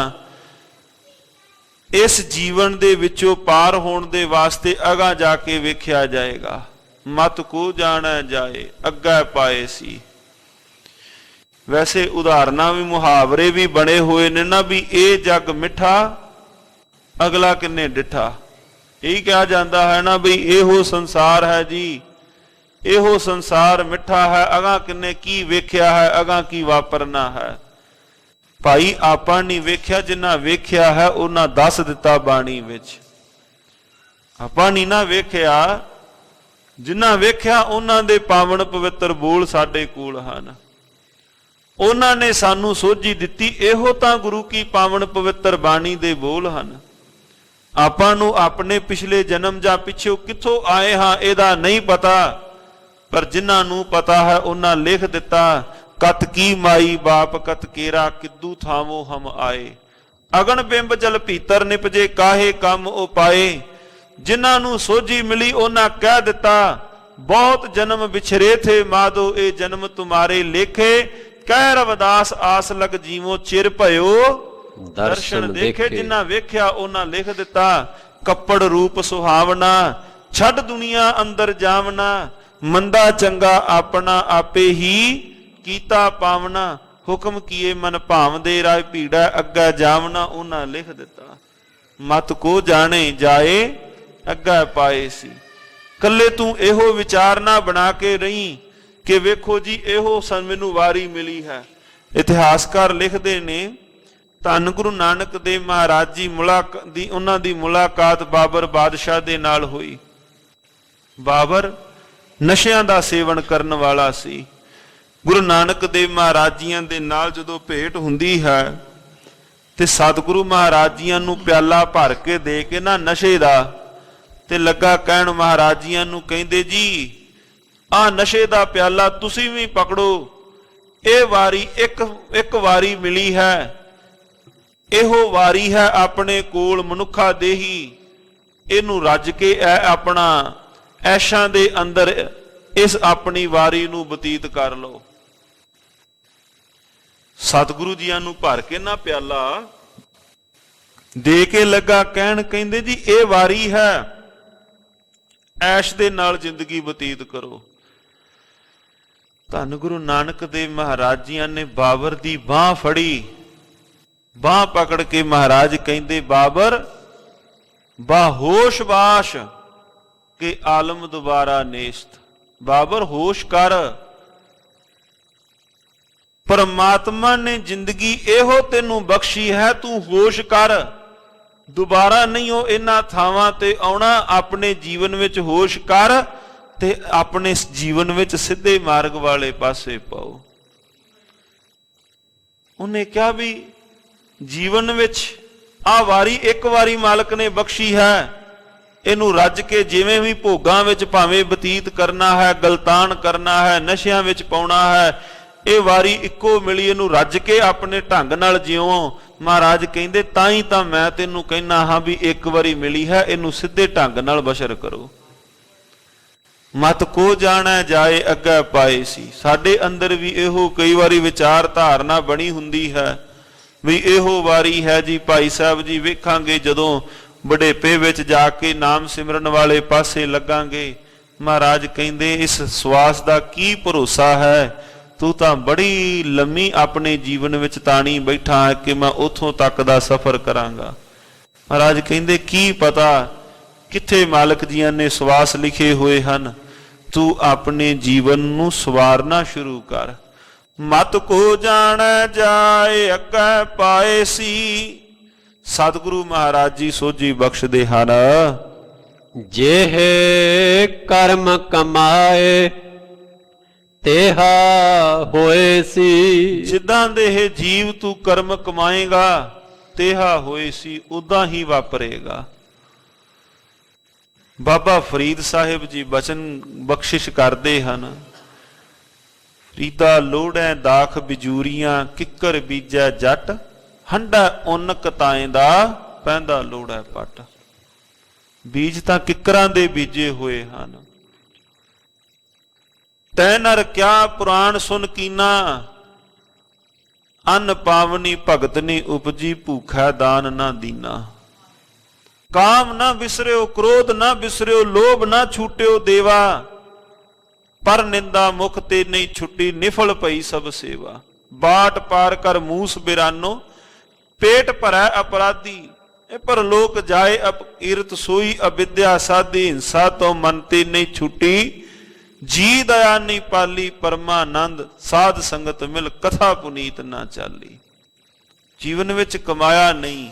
ਇਸ ਜੀਵਨ ਦੇ ਵਿੱਚੋਂ ਪਾਰ ਹੋਣ ਦੇ ਵਾਸਤੇ ਅਗਾਂਹ ਜਾ ਕੇ ਵੇਖਿਆ ਜਾਏਗਾ। ਮਤ ਕੋ ਜਾਣਾ ਜਾਏ ਅੱਗੇ ਪਾਏ ਸੀ। ਵੈਸੇ ਉਦਾਹਰਨਾਂ ਵੀ ਮੁਹਾਵਰੇ ਵੀ ਬਣੇ ਹੋਏ ਨੇ ਨਾ ਵੀ ਇਹ ਜੱਗ ਮਿੱਠਾ ਅਗਲਾ ਕਿੰਨੇ ਡਿੱਠਾ। ਇਹੀ ਕਿਹਾ ਜਾਂਦਾ ਹੈ ਨਾ ਬਈ ਇਹੋ ਸੰਸਾਰ ਹੈ ਜੀ, ਇਹੋ ਸੰਸਾਰ ਮਿੱਠਾ ਹੈ, ਅਗਾਂਹ ਕਿੰਨੇ ਕੀ ਵੇਖਿਆ ਹੈ, ਅਗਾਂਹ ਕੀ ਵਾਪਰਨਾ ਹੈ। ਭਾਈ ਆਪਾਂ ਨਹੀਂ ਵੇਖਿਆ, ਜਿਨ੍ਹਾਂ ਵੇਖਿਆ ਹੈ ਉਹਨਾਂ ਦੱਸ ਦਿੱਤਾ ਬਾਣੀ ਵਿੱਚ। ਆਪਾਂ ਨਹੀਂ ਨਾ ਵੇਖਿਆ, ਜਿਨ੍ਹਾਂ ਵੇਖਿਆ ਉਹਨਾਂ ਦੇ ਪਾਵਨ ਪਵਿੱਤਰ ਬੋਲ ਸਾਡੇ ਕੋਲ ਹਨ। ਉਹਨਾਂ ਨੇ ਸਾਨੂੰ ਸੋਝੀ ਦਿੱਤੀ, ਇਹੋ ਤਾਂ ਗੁਰੂ ਕੀ ਪਾਵਨ ਪਵਿੱਤਰ ਬਾਣੀ ਦੇ ਬੋਲ ਹਨ। ਆਪਾਂ ਨੂੰ ਆਪਣੇ ਪਿਛਲੇ ਜਨਮ ਜਾਂ ਪਿੱਛੋਂ ਕਿੱਥੋਂ ਆਏ ਹਾਂ ਇਹਦਾ ਨਹੀਂ ਪਤਾ, ਪਰ ਜਿਨ੍ਹਾਂ ਨੂੰ ਪਤਾ ਹੈ ਉਹਨਾਂ ਲਿਖ ਦਿੱਤਾ, ਕਤ ਕੀ ਮਾਈ ਬਾਪ ਕਤ ਕੇਰਾ ਕਿੱਦੂ ਥਾਵੋ ਹਮ ਆਏ। ਅਗਨ ਬਿੰਬ ਜਲ ਭੀਤਰ ਨਿਪਜੇ ਕਾਹੇ ਕੰਮ ਉਹ ਪਾਏ। ਜਿਨ੍ਹਾਂ ਨੂੰ ਸੋਝੀ ਮਿਲੀ ਉਹਨਾਂ ਕਹਿ ਦਿੱਤਾ, ਬਹੁਤ ਜਨਮ ਵਿਛਰੇ ਥੇ ਮਾਧੋ ਇਹ ਜਨਮ ਤੁਮਾਰੇ ਲੇਖੇ। ਕਹਿ ਰਵਿਦਾਸ ਆਸ ਲਗ ਜੀਵੋ ਚਿਰ ਭਇਓ ਦਰਸ਼ਨ ਦੇਖੇ। ਜਿਨ੍ਹਾਂ ਵੇਖਿਆ ਉਹਨਾਂ ਲਿਖ ਦਿੱਤਾ, ਕੱਪੜ ਰੂਪ ਸੁਹਾਵਣਾ ਛੱਡ ਦੁਨੀਆ ਅੰਦਰ ਜਾਵਣਾ। ਮੰਦਾ ਚੰਗਾ ਆਪਣਾ ਆਪੇ ਹੀ ਕੀਤਾ ਪਾਵਨਾ। ਹੁਕਮ ਕੀਏ ਮਨ ਭਾਵਦੇ ਰਾਏ ਭੀੜਾ ਅੱਗਾ ਜਾਵਣਾ। ਉਹਨਾਂ ਲਿਖ ਦਿੱਤਾ, ਮਤ ਕੋ ਜਾਣੇ ਜਾਏ ਅੱਗਾ ਪਾਏ ਸੀ। ਕੱਲੇ ਤੂੰ ਇਹੋ ਵਿਚਾਰ ਨਾ ਬਣਾ ਕੇ ਰਹੀ ਕਿ ਵੇਖੋ ਜੀ ਇਹੋ ਮੈਨੂੰ ਵਾਰੀ ਮਿਲੀ ਹੈ। ਇਤਿਹਾਸਕਾਰ ਲਿਖਦੇ ਨੇ, ਧੰਨ ਗੁਰੂ ਨਾਨਕ ਦੇਵ ਮਹਾਰਾਜ ਜੀ ਉਹਨਾਂ ਦੀ ਮੁਲਾਕਾਤ ਬਾਬਰ ਬਾਦਸ਼ਾਹ ਦੇ ਨਾਲ ਹੋਈ। ਬਾਬਰ ਨਸ਼ਿਆਂ ਦਾ ਸੇਵਨ ਕਰਨ ਵਾਲਾ ਸੀ। ਗੁਰੂ ਨਾਨਕ ਦੇਵ ਮਹਾਰਾਜ ਜੀਆਂ ਦੇ ਨਾਲ ਜਦੋਂ ਭੇਟ ਹੁੰਦੀ ਹੈ ਤੇ ਸਤਿਗੁਰੂ ਮਹਾਰਾਜ ਜੀਆਂ ਨੂੰ ਪਿਆਲਾ ਭਰ ਕੇ ਦੇ ਕੇ ਨਾ ਨਸ਼ੇ ਦਾ, ਤੇ ਲੱਗਾ ਕਹਿਣ ਮਹਾਰਾਜ ਜੀਆਂ ਨੂੰ, ਕਹਿੰਦੇ ਜੀ ਆਹ ਨਸ਼ੇ ਦਾ ਪਿਆਲਾ ਤੁਸੀਂ ਵੀ ਪਕੜੋ, ਇਹ ਵਾਰੀ ਇੱਕ ਵਾਰੀ ਮਿਲੀ ਹੈ, ਇਹੋ ਵਾਰੀ ਹੈ ਆਪਣੇ ਕੋਲ ਮਨੁੱਖਾ ਦੇਹੀ। ਇਹਨੂੰ ਰੱਜ ਕੇ ਆਪਣਾ ਐਸ਼ਾਂ ਦੇ ਅੰਦਰ ਇਸ ਆਪਣੀ ਵਾਰੀ ਨੂੰ ਬਤੀਤ ਕਰ ਲਓ। ਸਤਿਗੁਰੂ ਜੀਆਂ ਨੂੰ ਭਰ ਕੇ ਨਾ ਪਿਆਲਾ ਦੇ ਕੇ ਲੱਗਾ ਕਹਿਣ, ਕਹਿੰਦੇ ਜੀ ਇਹ ਵਾਰੀ ਹੈ, ਐਸ਼ ਦੇ ਨਾਲ ਜ਼ਿੰਦਗੀ ਬਤੀਤ ਕਰੋ। ਧੰਨ ਗੁਰੂ ਨਾਨਕ ਦੇਵ ਮਹਾਰਾਜ ਜੀਆਂ ਨੇ ਬਾਬਰ ਦੀ ਬਾਹ ਫੜੀ, ਬਾਹ ਪਕੜ ਕੇ ਮਹਾਰਾਜ ਕਹਿੰਦੇ, ਬਾਬਰ ਬਾਹੋਸ਼ ਬਾਸ਼ ਕਿ ਆਲਮ ਦੁਬਾਰਾ ਨੇਸ਼ਤ। ਬਾਬਰ ਹੋਸ਼ ਕਰ, ਪਰਮਾਤਮਾ ਨੇ ਜ਼ਿੰਦਗੀ ਇਹੋ ਤੈਨੂੰ ਬਖਸ਼ੀ ਹੈ, ਤੂੰ ਹੋਸ਼ ਕਰ। ਦੁਬਾਰਾ ਨਹੀਂ ਉਹ ਇਹਨਾਂ ਥਾਵਾਂ ਤੇ ਆਉਣਾ। ਆਪਣੇ ਜੀਵਨ ਵਿੱਚ ਹੋਸ਼ ਕਰ ਤੇ ਆਪਣੇ ਜੀਵਨ ਵਿੱਚ ਸਿੱਧੇ ਮਾਰਗ ਵਾਲੇ ਪਾਸੇ ਪਾਓ। ਉਹਨੇ ਕਿਹਾ ਵੀ ਜੀਵਨ ਵਿੱਚ ਆਹ ਵਾਰੀ ਇੱਕ ਵਾਰੀ ਮਾਲਕ ਨੇ ਬਖਸ਼ੀ ਹੈ, ਇਹਨੂੰ ਰੱਜ ਕੇ ਜਿਵੇਂ ਵੀ ਭੋਗਾਂ ਵਿੱਚ ਭਾਵੇਂ ਬਤੀਤ ਕਰਨਾ ਹੈ, ਗਲਤਾਨ ਕਰਨਾ ਹੈ, ਨਸ਼ਿਆਂ ਵਿੱਚ ਪਾਉਣਾ ਹੈ, ਇਹ ਵਾਰੀ ਇੱਕੋ ਮਿਲੀ, ਇਹਨੂੰ ਰੱਜ ਕੇ ਆਪਣੇ ਢੰਗ ਨਾਲ ਜਿਉਂ। ਮਹਾਰਾਜ ਕਹਿੰਦੇ ਤਾਂ ਹੀ ਤਾਂ ਮੈਂ ਤੈਨੂੰ ਕਹਿਣਾ ਹਾਂ ਵੀ ਇੱਕ ਵਾਰੀ ਮਿਲੀ ਹੈ, ਇਹਨੂੰ ਸਿੱਧੇ ਢੰਗ ਨਾਲ ਬਸ਼ਰ ਕਰੋ। ਮਤ ਕੋ ਜਾਣਾ ਜਾਏ ਅੱਗੇ ਪਾਏ ਸੀ। ਸਾਡੇ ਅੰਦਰ ਵੀ ਇਹੋ ਕਈ ਵਾਰੀ ਵਿਚਾਰ ਧਾਰਨਾ ਬਣੀ ਹੁੰਦੀ ਹੈ ਵੀ ਇਹੋ ਵਾਰੀ ਹੈ ਜੀ। ਭਾਈ ਸਾਹਿਬ ਜੀ ਵੇਖਾਂਗੇ ਜਦੋਂ ਬੁਢੇਪੇ ਵਿੱਚ ਜਾ ਕੇ ਨਾਮ ਸਿਮਰਨ ਵਾਲੇ ਪਾਸੇ ਲੱਗਾਂਗੇ। ਮਹਾਰਾਜ ਕਹਿੰਦੇ ਇਸ ਸਵਾਸ ਦਾ ਕੀ ਭਰੋਸਾ ਹੈ, ਤੂੰ ਤਾਂ ਬੜੀ ਲੰਮੀ ਆਪਣੇ ਜੀਵਨ ਵਿੱਚ ਤਾਣੀ ਬੈਠਾ ਹੈ ਕਿ ਮੈਂ ਉੱਥੋਂ ਤੱਕ ਦਾ ਸਫ਼ਰ ਕਰਾਂਗਾ। ਮਹਾਰਾਜ ਕਹਿੰਦੇ ਕੀ ਪਤਾ ਕਿੱਥੇ ਮਾਲਕ ਜੀਆਂ ਨੇ ਸਵਾਸ ਲਿਖੇ ਹੋਏ ਹਨ, ਤੂੰ ਆਪਣੇ ਜੀਵਨ ਨੂੰ ਸਵਾਰਨਾ ਸ਼ੁਰੂ ਕਰ। ਮਤ ਕੋ ਜਾਣੈ ਜਾਏ ਅੱਗੇ ਪਾਏ ਸੀ। ਸਤਿਗੁਰੂ ਮਹਾਰਾਜ ਜੀ ਸੋਝੀ ਬਖਸ਼ਦੇ ਹਨ, ਜਿਹੇ ਕਰਮ ਕਮਾਏ ਤੇਹਾ ਹੋਏ ਸੀ। ਜਿੱਦਾਂ ਦੇ ਇਹ ਜੀਵ ਤੂੰ ਕਰਮ ਕਮਾਏਗਾ ਤੇਹਾ ਹੋਏ ਸੀ, ਉਦਾਂ ਹੀ ਵਾਪਰੇਗਾ। ਬਾਬਾ ਫਰੀਦ ਸਾਹਿਬ ਜੀ ਬਚਨ ਬਖਸ਼ਿਸ਼ ਕਰਦੇ ਹਨ, ਫਰੀਦਾ ਲੋੜੈ ਦਾਖ ਬਿਜੂਰੀਆਂ ਕਿੱਕਰ ਬੀਜੈ ਜੱਟ, ਹੰਡਾ ਉੱਨ ਕਤਾਏ ਦਾ ਪੈਂਦਾ ਲੋੜੈ ਪੱਟ। ਬੀਜ ਤਾਂ ਕਿੱਕਰਾਂ ਦੇ ਬੀਜੇ ਹੋਏ ਹਨ। ਤੈ ਨਰ ਕਿਆ ਪੁਰਾਣ ਸੁਨ ਕੀਨਾ, ਅੰਨ ਪਾਵਨੀ ਭਗਤ ਨੀ ਉਪਜੀ ਭੂਖਾ ਦਾਨ ਨਾ ਦੀਨਾ। ਕਾਮ ਨਾ ਵਿਸਰਿਓ ਕ੍ਰੋਧ ਨਾ ਵਿਸਰਿਓ ਲੋਭ ਨਾ ਛੂਟਿਓ ਦੇਵਾ, ਪਰ ਨਿੰਦਾ ਮੁਖ ਤੇ ਨਹੀਂ ਛੁੱਟੀ ਨਿਫਲ ਪਈ ਸਭ ਸੇਵਾ। ਬਾਟ ਪਾਰ ਕਰ ਮੂਸ ਬਿਰਾਨੋ ਪੇਟ ਭਰੈ ਅਪਰਾਧੀ, ਇਹ ਪਰਲੋਕ ਜਾਏ ਅਪਕੀਰਤ ਸੋਈ ਅਵਿਦਿਆ ਸਾਧੀ। ਹਿੰਸਾ ਤੋਂ ਮਨ ਤੇ ਨਹੀਂ ਛੁੱਟੀ ਜੀ ਦਇਆ ਨਹੀਂ ਪਾਲੀ, ਪਰਮਾਨੰਦ ਸਾਧ ਸੰਗਤ ਮਿਲ ਕਥਾ ਪੁਨੀਤ ਨਾ ਚਾਲੀ। ਜੀਵਨ ਵਿੱਚ ਕਮਾਇਆ ਨਹੀਂ।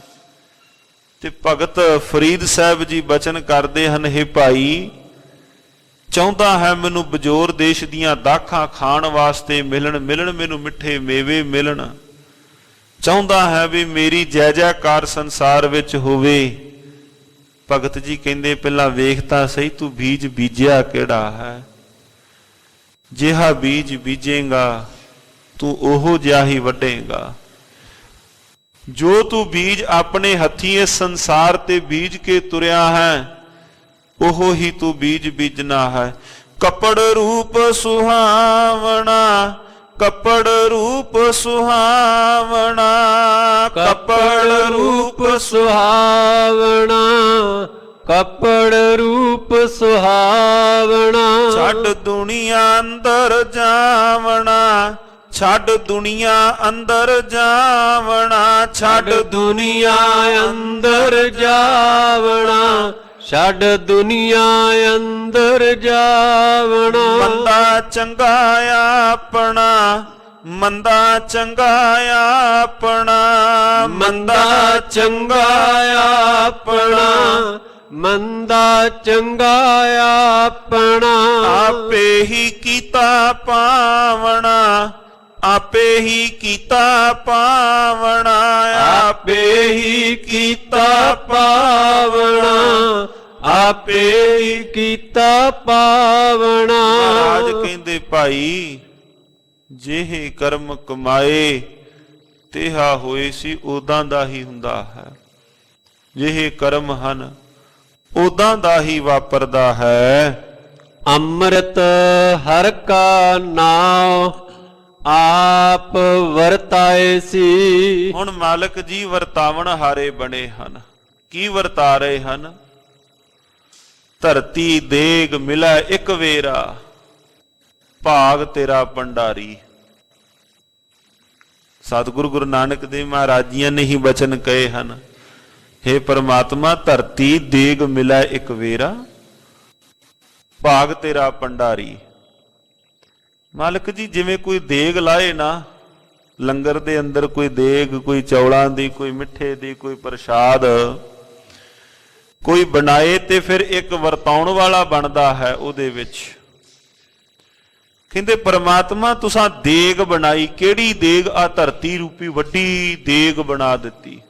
ਤੇ ਭਗਤ ਫਰੀਦ ਸਾਹਿਬ ਜੀ ਬਚਨ ਕਰਦੇ ਹਨ, ਹੇ ਭਾਈ ਚਾਹੁੰਦਾ ਹੈ ਮੈਨੂੰ ਬਜੋਰ ਦੇਸ਼ ਦੀਆਂ ਦਾਖਾਂ ਖਾਣ ਵਾਸਤੇ ਮਿਲਣ ਮੈਨੂੰ ਮਿੱਠੇ ਮੇਵੇ ਮਿਲਣ, ਚਾਹੁੰਦਾ ਹੈ ਵੀ ਮੇਰੀ ਜੈ ਜੈਕਾਰ ਸੰਸਾਰ ਵਿੱਚ ਹੋਵੇ। ਭਗਤ ਜੀ ਕਹਿੰਦੇ ਪਹਿਲਾਂ ਵੇਖ ਤਾਂ ਸਹੀ ਤੂੰ ਬੀਜ ਬੀਜਿਆ ਕਿਹੜਾ ਹੈ। ਜਿਹਾ ਬੀਜ ਬੀਜੇਗਾ ਤੂੰ ਉਹੋ ਜਿਹਾ ਹੀ ਵੱਢੇਗਾ। ਜੋ ਤੂੰ ਬੀਜ ਆਪਣੇ ਹੱਥੀਂ ਇਸ ਸੰਸਾਰ ਤੇ ਬੀਜ ਕੇ ਤੁਰਿਆ ਹੈ ਉਹੋ ਹੀ ਤੂੰ ਬੀਜ ਬੀਜਣਾ ਹੈ। ਕੱਪੜ ਰੂਪ ਸੁਹਾਵਣਾ, ਕੱਪੜ ਰੂਪ ਸੁਹਾਵਣਾ, ਕੱਪੜ ਰੂਪ ਸੁਹਾਵਣਾ, ਕੱਪੜ ਰੂਪ ਸੁਹਾਵਣਾ। ਛੱਡ ਦੁਨੀਆ ਅੰਦਰ ਜਾਵਣਾ, ਛੱਡ ਦੁਨੀਆ ਅੰਦਰ ਜਾਵਣਾ, ਛੱਡ ਦੁਨੀਆ ਅੰਦਰ ਜਾਵਣਾ, ਛੱਡ ਦੁਨੀਆ ਅੰਦਰ ਜਾਵਣਾ। ਮੰਦਾ ਚੰਗਾ ਆਪਣਾ, ਮੰਦਾ ਚੰਗਾ ਆਪਣਾ, ਮੰਦਾ ਚੰਗਾ ਆਪਣਾ, ਮੰਦਾ ਚੰਗਾ ਆਪਣਾ। ਆਪੇ ਹੀ ਕੀਤਾ ਪਾਵਣਾ, ਆਪੇ ਹੀ ਕੀਤਾ ਪਾਵਣਾ, ਆਪੇ ਹੀ ਕੀਤਾ ਪਾਵਣਾ, ਆਪੇ ਹੀ ਕੀਤਾ ਪਾਵਣਾ। ਮਹਾਰਾਜ ਕਹਿੰਦੇ ਭਾਈ ਜਿਹੇ ਕਰਮ ਕਮਾਏ ਤੇਹਾ ਹੋਏ ਸੀ ਉਦਾਂ ਦਾ ਹੀ ਹੁੰਦਾ ਹੈ। ਜਿਹੇ ਕਰਮ ਹਨ ਉਦਾਂ ਦਾ ਹੀ ਵਾਪਰਦਾ ਹੈ। ਅੰਮ੍ਰਿਤ ਹਰਿ ਕਾ ਨਾਮ ਆਪ ਵਰਤਾਏ ਸੀ। ਹੁਣ ਮਾਲਕ ਜੀ ਵਰਤਾਵਣ ਹਾਰੇ ਬਣੇ ਹਨ। ਕੀ ਵਰਤਾ ਰਹੇ ਹਨ? ਧਰਤੀ ਦੇਗ ਮਿਲੈ ਇੱਕ ਵੇਰਾ, ਭਾਗ ਤੇਰਾ ਭੰਡਾਰੀ। ਸਤਿਗੁਰੂ ਗੁਰੂ ਨਾਨਕ ਦੇਵ ਮਹਾਰਾਜ ਜੀ ਨੇ ਹੀ ਬਚਨ ਕਹੇ ਹਨ, ਹੇ ਪਰਮਾਤਮਾ ਧਰਤੀ ਦੇਗ ਮਿਲੈ ਇੱਕ ਵੇਰਾ, ਭਾਗ ਤੇਰਾ ਭੰਡਾਰੀ। ਮਾਲਕ ਜੀ ਜਿਵੇਂ ਕੋਈ ਦੇਗ ਲਾਏ ਨਾ ਲੰਗਰ ਦੇ ਅੰਦਰ, ਕੋਈ ਦੇਗ, ਕੋਈ ਚੌਲਾਂ ਦੀ, ਕੋਈ ਮਿੱਠੇ ਦੀ, ਕੋਈ ਪ੍ਰਸ਼ਾਦ ਕੋਈ ਬਣਾਏ ਤੇ ਫਿਰ ਇੱਕ ਵਰਤਾਉਣ ਵਾਲਾ ਬਣਦਾ ਹੈ ਉਹਦੇ ਵਿੱਚ। ਕਹਿੰਦੇ ਪਰਮਾਤਮਾ ਤੁਸਾਂ ਦੇਗ ਬਣਾਈ, ਕਿਹੜੀ ਦੇਗ? ਆ ਧਰਤੀ ਰੂਪੀ ਵੱਡੀ ਦੇਗ ਬਣਾ ਦਿੱਤੀ।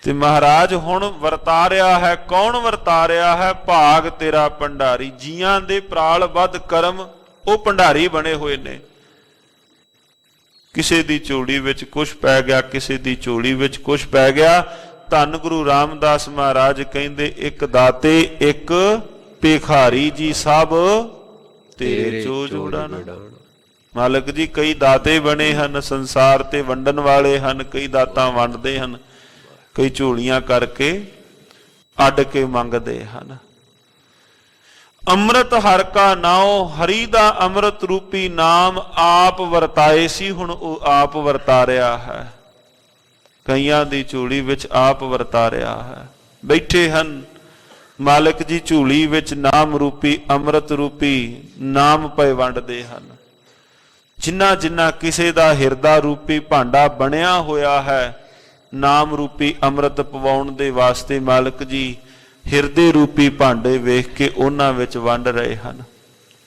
ਤੇ ਮਹਾਰਾਜ ਹੁਣ ਵਰਤਾ ਰਿਹਾ ਹੈ। ਕੌਣ ਵਰਤਾ ਰਿਹਾ ਹੈ? ਭਾਗ ਤੇਰਾ ਭੰਡਾਰੀ। ਜੀਆਂ ਦੇ ਪ੍ਰਾਲ ਵੱਧ ਕਰਮ ਉਹ ਭੰਡਾਰੀ ਬਣੇ ਹੋਏ ਨੇ। ਕਿਸੇ ਦੀ ਝੋਲੀ ਵਿੱਚ ਕੁਛ ਪੈ ਗਿਆ, ਕਿਸੇ ਦੀ ਝੋਲੀ ਵਿੱਚ ਕੁਛ ਪੈ ਗਿਆ। ਧੰਨ ਗੁਰੂ ਰਾਮਦਾਸ ਮਹਾਰਾਜ ਕਹਿੰਦੇ ਇੱਕ ਦਾਤੇ ਇੱਕ ਭਿਖਾਰੀ ਜੀ ਸਭ ਤੇਰੇ ਚੋ ਜੋੜਨ। ਮਾਲਕ ਜੀ ਕਈ ਦਾਤੇ ਬਣੇ ਹਨ, ਸੰਸਾਰ ਤੇ ਵੰਡਣ ਵਾਲੇ ਹਨ, ਕਈ ਦਾਤਾਂ ਵੰਡਦੇ ਹਨ, ਕਈ ਝੋਲੀਆਂ ਕਰਕੇ ਅੱਡ ਕੇ ਮੰਗਦੇ ਹਨ। ਅੰਮ੍ਰਿਤ ਹਰਿ ਕਾ ਨਾਉ, ਹਰੀ ਦਾ ਅੰਮ੍ਰਿਤ ਰੂਪੀ ਨਾਮ ਆਪ ਵਰਤਾਏ ਸੀ, ਹੁਣ ਉਹ ਆਪ ਵਰਤਾ ਰਿਹਾ ਹੈ। ਕਈਆਂ ਦੀ ਝੋਲੀ ਵਿੱਚ ਆਪ ਵਰਤਾ ਰਿਹਾ ਹੈ। ਬੈਠੇ ਹਨ ਮਾਲਕ ਜੀ ਝੋਲੀ ਵਿੱਚ ਨਾਮ ਰੂਪੀ ਅੰਮ੍ਰਿਤ ਰੂਪੀ ਨਾਮ ਪਏ ਵੰਡਦੇ ਹਨ। ਜਿਨ੍ਹਾਂ ਜਿਨ੍ਹਾਂ ਕਿਸੇ ਦਾ ਹਿਰਦਾ ਰੂਪੀ ਭਾਂਡਾ ਬਣਿਆ ਹੋਇਆ ਹੈ ਨਾਮ ਰੂਪੀ ਅੰਮ੍ਰਿਤ ਪਵਾਉਣ ਦੇ ਵਾਸਤੇ, ਮਾਲਕ ਜੀ ਹਿਰਦੇ ਰੂਪੀ ਭਾਂਡੇ ਵੇਖ ਕੇ ਉਹਨਾਂ ਵਿੱਚ ਵੰਡ ਰਹੇ ਹਨ।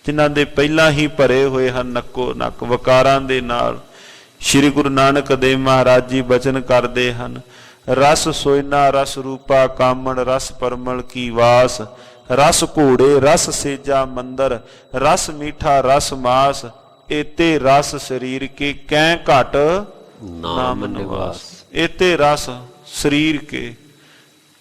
ਜਿਨ੍ਹਾਂ ਦੇ ਪਹਿਲਾਂ ਹੀ ਭਰੇ ਹੋਏ ਹਨ ਨੱਕੋ ਨੱਕ ਵਕਾਰਾਂ ਦੇ ਨਾਲ। ਸ੍ਰੀ ਗੁਰੂ ਨਾਨਕ ਦੇਵ ਮਹਾਰਾਜ ਜੀ ਬਚਨ ਕਰਦੇ ਹਨ, ਰਸ ਸੋਇਨਾ ਰਸ ਰੂਪਾ ਕਾਮਣ, ਰਸ ਪਰਮਲ ਕੀ ਵਾਸ, ਰਸ ਘੋੜੇ ਰਸ ਸੇਜਾ ਮੰਦਰ, ਰਸ ਮੀਠਾ ਰਸ ਮਾਸ, ਏਤੇ ਰਸ ਸਰੀਰ ਕੇ ਕੈ ਘਟ ਨਾਮ ਨਿਵਾਸ। ਏਤੇ ਰਸ ਸਰੀਰ ਕੇ,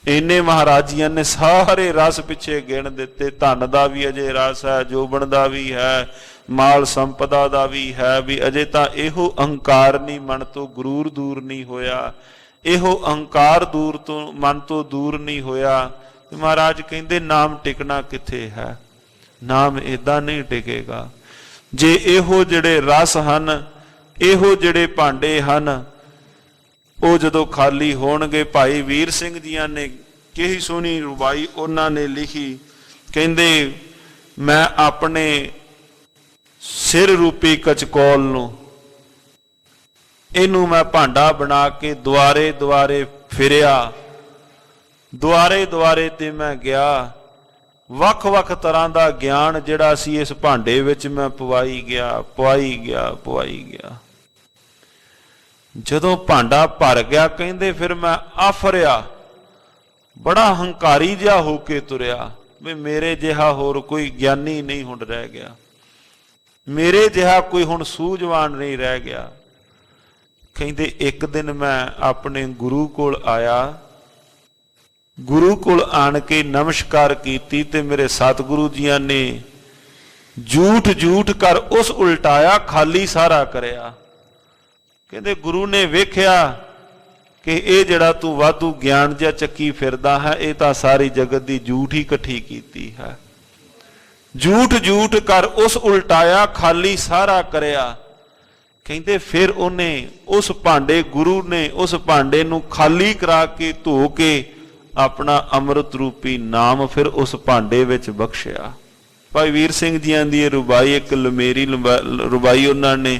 ਇੰਨੇ ਮਹਾਰਾਜੀਆਂ ਨੇ ਸਾਰੇ ਰਸ ਪਿੱਛੇ ਗਿਣ ਦਿੱਤੇ। ਧਨ ਦਾ ਵੀ ਅਜੇ ਰਸ ਹੈ, ਜੋਬਨ ਦਾ ਵੀ ਹੈ, ਮਾਲ ਸੰਪਦਾ ਦਾ ਵੀ ਹੈ, ਵੀ ਅਜੇ ਤਾਂ ਇਹੋ ਅਹੰਕਾਰ ਨਹੀਂ ਮਨ ਤੋਂ ਗਰੂਰ ਦੂਰ ਨਹੀਂ ਹੋਇਆ, ਇਹੋ ਅਹੰਕਾਰ ਦੂਰ ਤੋਂ ਮਨ ਤੋਂ ਦੂਰ ਨਹੀਂ ਹੋਇਆ। ਤੇ ਮਹਾਰਾਜ ਕਹਿੰਦੇ ਨਾਮ ਟਿਕਣਾ ਕਿੱਥੇ ਹੈ? ਨਾਮ ਏਦਾਂ ਨਹੀਂ ਟਿਕੇਗਾ। ਜੇ ਇਹੋ ਜਿਹੜੇ ਰਸ ਹਨ, ਇਹੋ ਜਿਹੜੇ ਭਾਂਡੇ ਹਨ, ਉਹ ਜਦੋਂ ਖਾਲੀ ਹੋਣਗੇ। ਭਾਈ ਵੀਰ ਸਿੰਘ ਜੀਆਂ ਨੇ ਕਿਹੀ ਸੋਹਣੀ ਰੁਬਾਈ ਉਹਨਾਂ ਨੇ ਲਿਖੀ, ਕਹਿੰਦੇ ਮੈਂ ਆਪਣੇ ਸਿਰ ਰੂਪੀ ਕਚਕੌਲ ਨੂੰ ਇਹਨੂੰ ਮੈਂ ਭਾਂਡਾ ਬਣਾ ਕੇ ਦੁਆਰੇ ਦੁਆਰੇ ਫਿਰਿਆ, ਦੁਆਰੇ ਦੁਆਰੇ ਤੇ ਮੈਂ ਗਿਆ, ਵੱਖ-ਵੱਖ ਤਰ੍ਹਾਂ ਦਾ ਗਿਆਨ ਜਿਹੜਾ ਸੀ ਇਸ ਭਾਂਡੇ ਵਿੱਚ ਮੈਂ ਪਵਾਈ ਗਿਆ। ਜਦੋਂ ਭਾਂਡਾ ਭਰ ਗਿਆ, ਕਹਿੰਦੇ ਫਿਰ ਮੈਂ ਆਫਰਿਆ, ਬੜਾ ਹੰਕਾਰੀ ਜਿਹਾ ਹੋ ਕੇ ਤੁਰਿਆ ਵੀ ਮੇਰੇ ਜਿਹਾ ਹੋਰ ਕੋਈ ਗਿਆਨੀ ਨਹੀਂ ਹੁਣ ਰਹਿ ਗਿਆ, ਮੇਰੇ ਜਿਹਾ ਕੋਈ ਹੁਣ ਸੂਝਵਾਨ ਨਹੀਂ ਰਹਿ ਗਿਆ। ਕਹਿੰਦੇ ਇੱਕ ਦਿਨ ਮੈਂ ਆਪਣੇ ਗੁਰੂ ਕੋਲ ਆਇਆ, ਗੁਰੂ ਕੋਲ ਆਣ ਕੇ ਨਮਸਕਾਰ ਕੀਤੀ ਤੇ ਮੇਰੇ ਸਤਿਗੁਰੂ ਜੀਆਂ ਨੇ ਝੂਠ ਕਰ ਉਸ ਉਲਟਾਇਆ, ਖਾਲੀ ਸਾਰਾ ਕਰਿਆ। ਕਹਿੰਦੇ ਗੁਰੂ ਨੇ ਵੇਖਿਆ ਕਿ ਇਹ ਜਿਹੜਾ ਤੂੰ ਵਾਧੂ ਗਿਆਨ ਜਿਹਾ ਚੱਕੀ ਫਿਰਦਾ ਹੈ, ਇਹ ਤਾਂ ਸਾਰੀ ਜਗਤ ਦੀ ਝੂਠ ਹੀ ਇਕੱਠੀ ਕੀਤੀ ਹੈ। ਝੂਠ ਕਰ ਉਸ ਉਲਟਾਇਆ, ਖਾਲੀ ਸਾਰਾ ਕਰਿਆ। ਕਹਿੰਦੇ ਫਿਰ ਉਹਨੇ ਉਸ ਭਾਂਡੇ, ਗੁਰੂ ਨੇ ਉਸ ਭਾਂਡੇ ਨੂੰ ਖਾਲੀ ਕਰਾ ਕੇ ਧੋ ਕੇ ਆਪਣਾ ਅੰਮ੍ਰਿਤ ਰੂਪੀ ਨਾਮ ਫਿਰ ਉਸ ਭਾਂਡੇ ਵਿੱਚ ਬਖਸ਼ਿਆ। ਭਾਈ ਵੀਰ ਸਿੰਘ ਜੀਆਂ ਦੀ ਇਹ ਰੁਬਾਈ, ਇੱਕ ਲਮੇਰੀ ਰੁਬਾਈ ਉਹਨਾਂ ਨੇ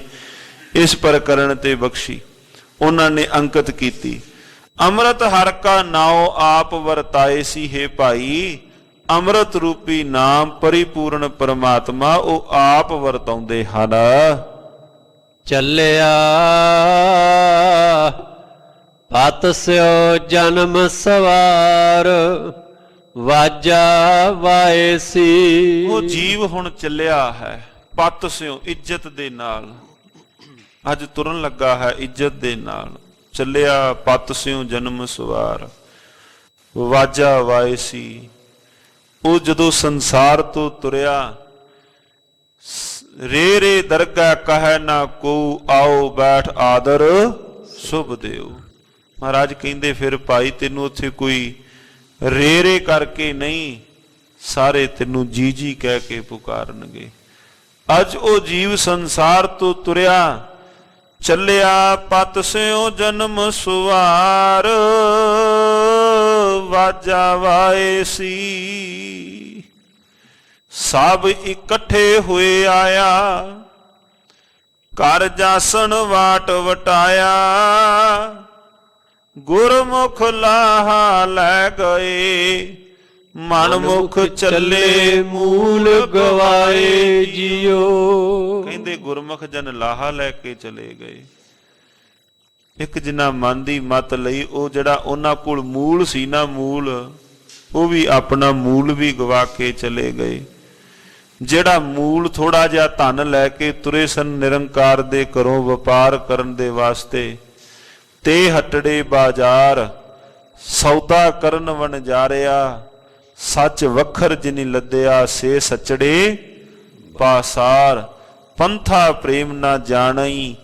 ਇਸ ਪ੍ਰਕਰਨ ਤੇ ਬਖਸ਼ੀ, ਉਹਨਾਂ ਨੇ ਅੰਕਿਤ ਕੀਤੀ। ਅੰਮ੍ਰਿਤ ਹਰਿ ਕਾ ਨਾਉ ਆਪ ਵਰਤਾਏ ਸੀ ਹੈ ਭਾਈ, ਅੰਮ੍ਰਿਤ ਰੂਪੀ ਨਾਮ ਪਰਿਪੂਰਨ ਪਰਮਾਤਮਾ ਉਹ ਆਪ ਵਰਤਾਉਂਦੇ ਹਨ। ਚੱਲਿਆ ਪਤ ਸਿਓ ਜਨਮ ਸਵਾਰ, ਵਾਜਾ ਵਾਏ ਸੀ। ਉਹ ਜੀਵ ਹੁਣ ਚੱਲਿਆ ਹੈ ਪਤ ਸਿਓ, ਇੱਜ਼ਤ ਦੇ ਨਾਲ, ਅੱਜ ਤੁਰਨ ਲੱਗਾ ਹੈ ਇੱਜ਼ਤ ਦੇ ਨਾਲ। ਚੱਲਿਆ ਪਤ ਸਿਓ ਜਨਮ ਸਵਾਰ, ਵਾਜਾ ਵਾਏ ਸੀ। ਉਹ ਜਦੋਂ ਸੰਸਾਰ ਤੋਂ ਤੁਰਿਆ, ਰੇ ਦਰਗਾਹ ਕਹੈ ਨਾ ਕੋ, ਆਓ ਬੈਠ ਆਦਰ ਸੁਭ ਦਿਓ। ਮਹਾਰਾਜ ਕਹਿੰਦੇ ਫਿਰ ਭਾਈ ਤੈਨੂੰ ਉੱਥੇ ਕੋਈ ਰੇ ਕਰਕੇ ਨਹੀਂ, ਸਾਰੇ ਤੈਨੂੰ ਜੀ ਜੀ ਕਹਿ ਕੇ ਪੁਕਾਰਨਗੇ। ਅੱਜ ਉਹ ਜੀਵ ਸੰਸਾਰ ਤੋਂ ਤੁਰਿਆ, ਚੱਲਿਆ ਪਤ ਸਿਓ ਜਨਮ ਸੁਵਾਰ, ਵਾਜਾ ਵਾਏ ਸੀ। ਸਭ ਇਕੱਠੇ ਹੋਏ ਆਇਆ, ਘਰ ਜਾਸਣ ਵਾਟ ਵਟਾਇਆ, ਗੁਰਮੁਖ ਲਾਹਾ ਲੈ ਗਏ, ਮਨ ਮੁਖ ਚੱਲੇ ਮੂਲ ਗਵਾਏ ਜਿਉ। ਕਹਿੰਦੇ ਗੁਰਮੁਖ ਜਨ ਲਾਹਾ ਲੈ ਕੇ ਚਲੇ ਗਏ। ਇੱਕ ਜਿਨ੍ਹਾਂ ਮਨ ਦੀ ਮਤ ਲਈ, ਉਹ ਜਿਹੜਾ ਉਹਨਾਂ ਕੋਲ ਮੂਲ ਸੀ ਨਾ, ਮੂਲ, ਉਹ ਵੀ ਆਪਣਾ ਮੂਲ ਵੀ ਗਵਾ ਕੇ ਚਲੇ ਗਏ। ਜਿਹੜਾ ਮੂਲ ਥੋੜਾ ਜਿਹਾ ਧਨ ਲੈ ਕੇ ਤੁਰੇ ਸਨ ਨਿਰੰਕਾਰ ਦੇ ਘਰੋਂ ਵਪਾਰ ਕਰਨ ਦੇ ਵਾਸਤੇ, ਤੇ ਹਟੜੇ ਬਾਜ਼ਾਰ ਸੌਦਾ ਕਰਨ ਵਣਜਾਰਿਆ, ਸੱਚ ਵਖਰ ਜਿਨੀ ਲੱਦਿਆ ਸੇ ਸੱਚੜੇ ਪਾਸਾਰ। ਪੰਥਾ ਪ੍ਰੇਮ ਨਾ ਜਾਣਈ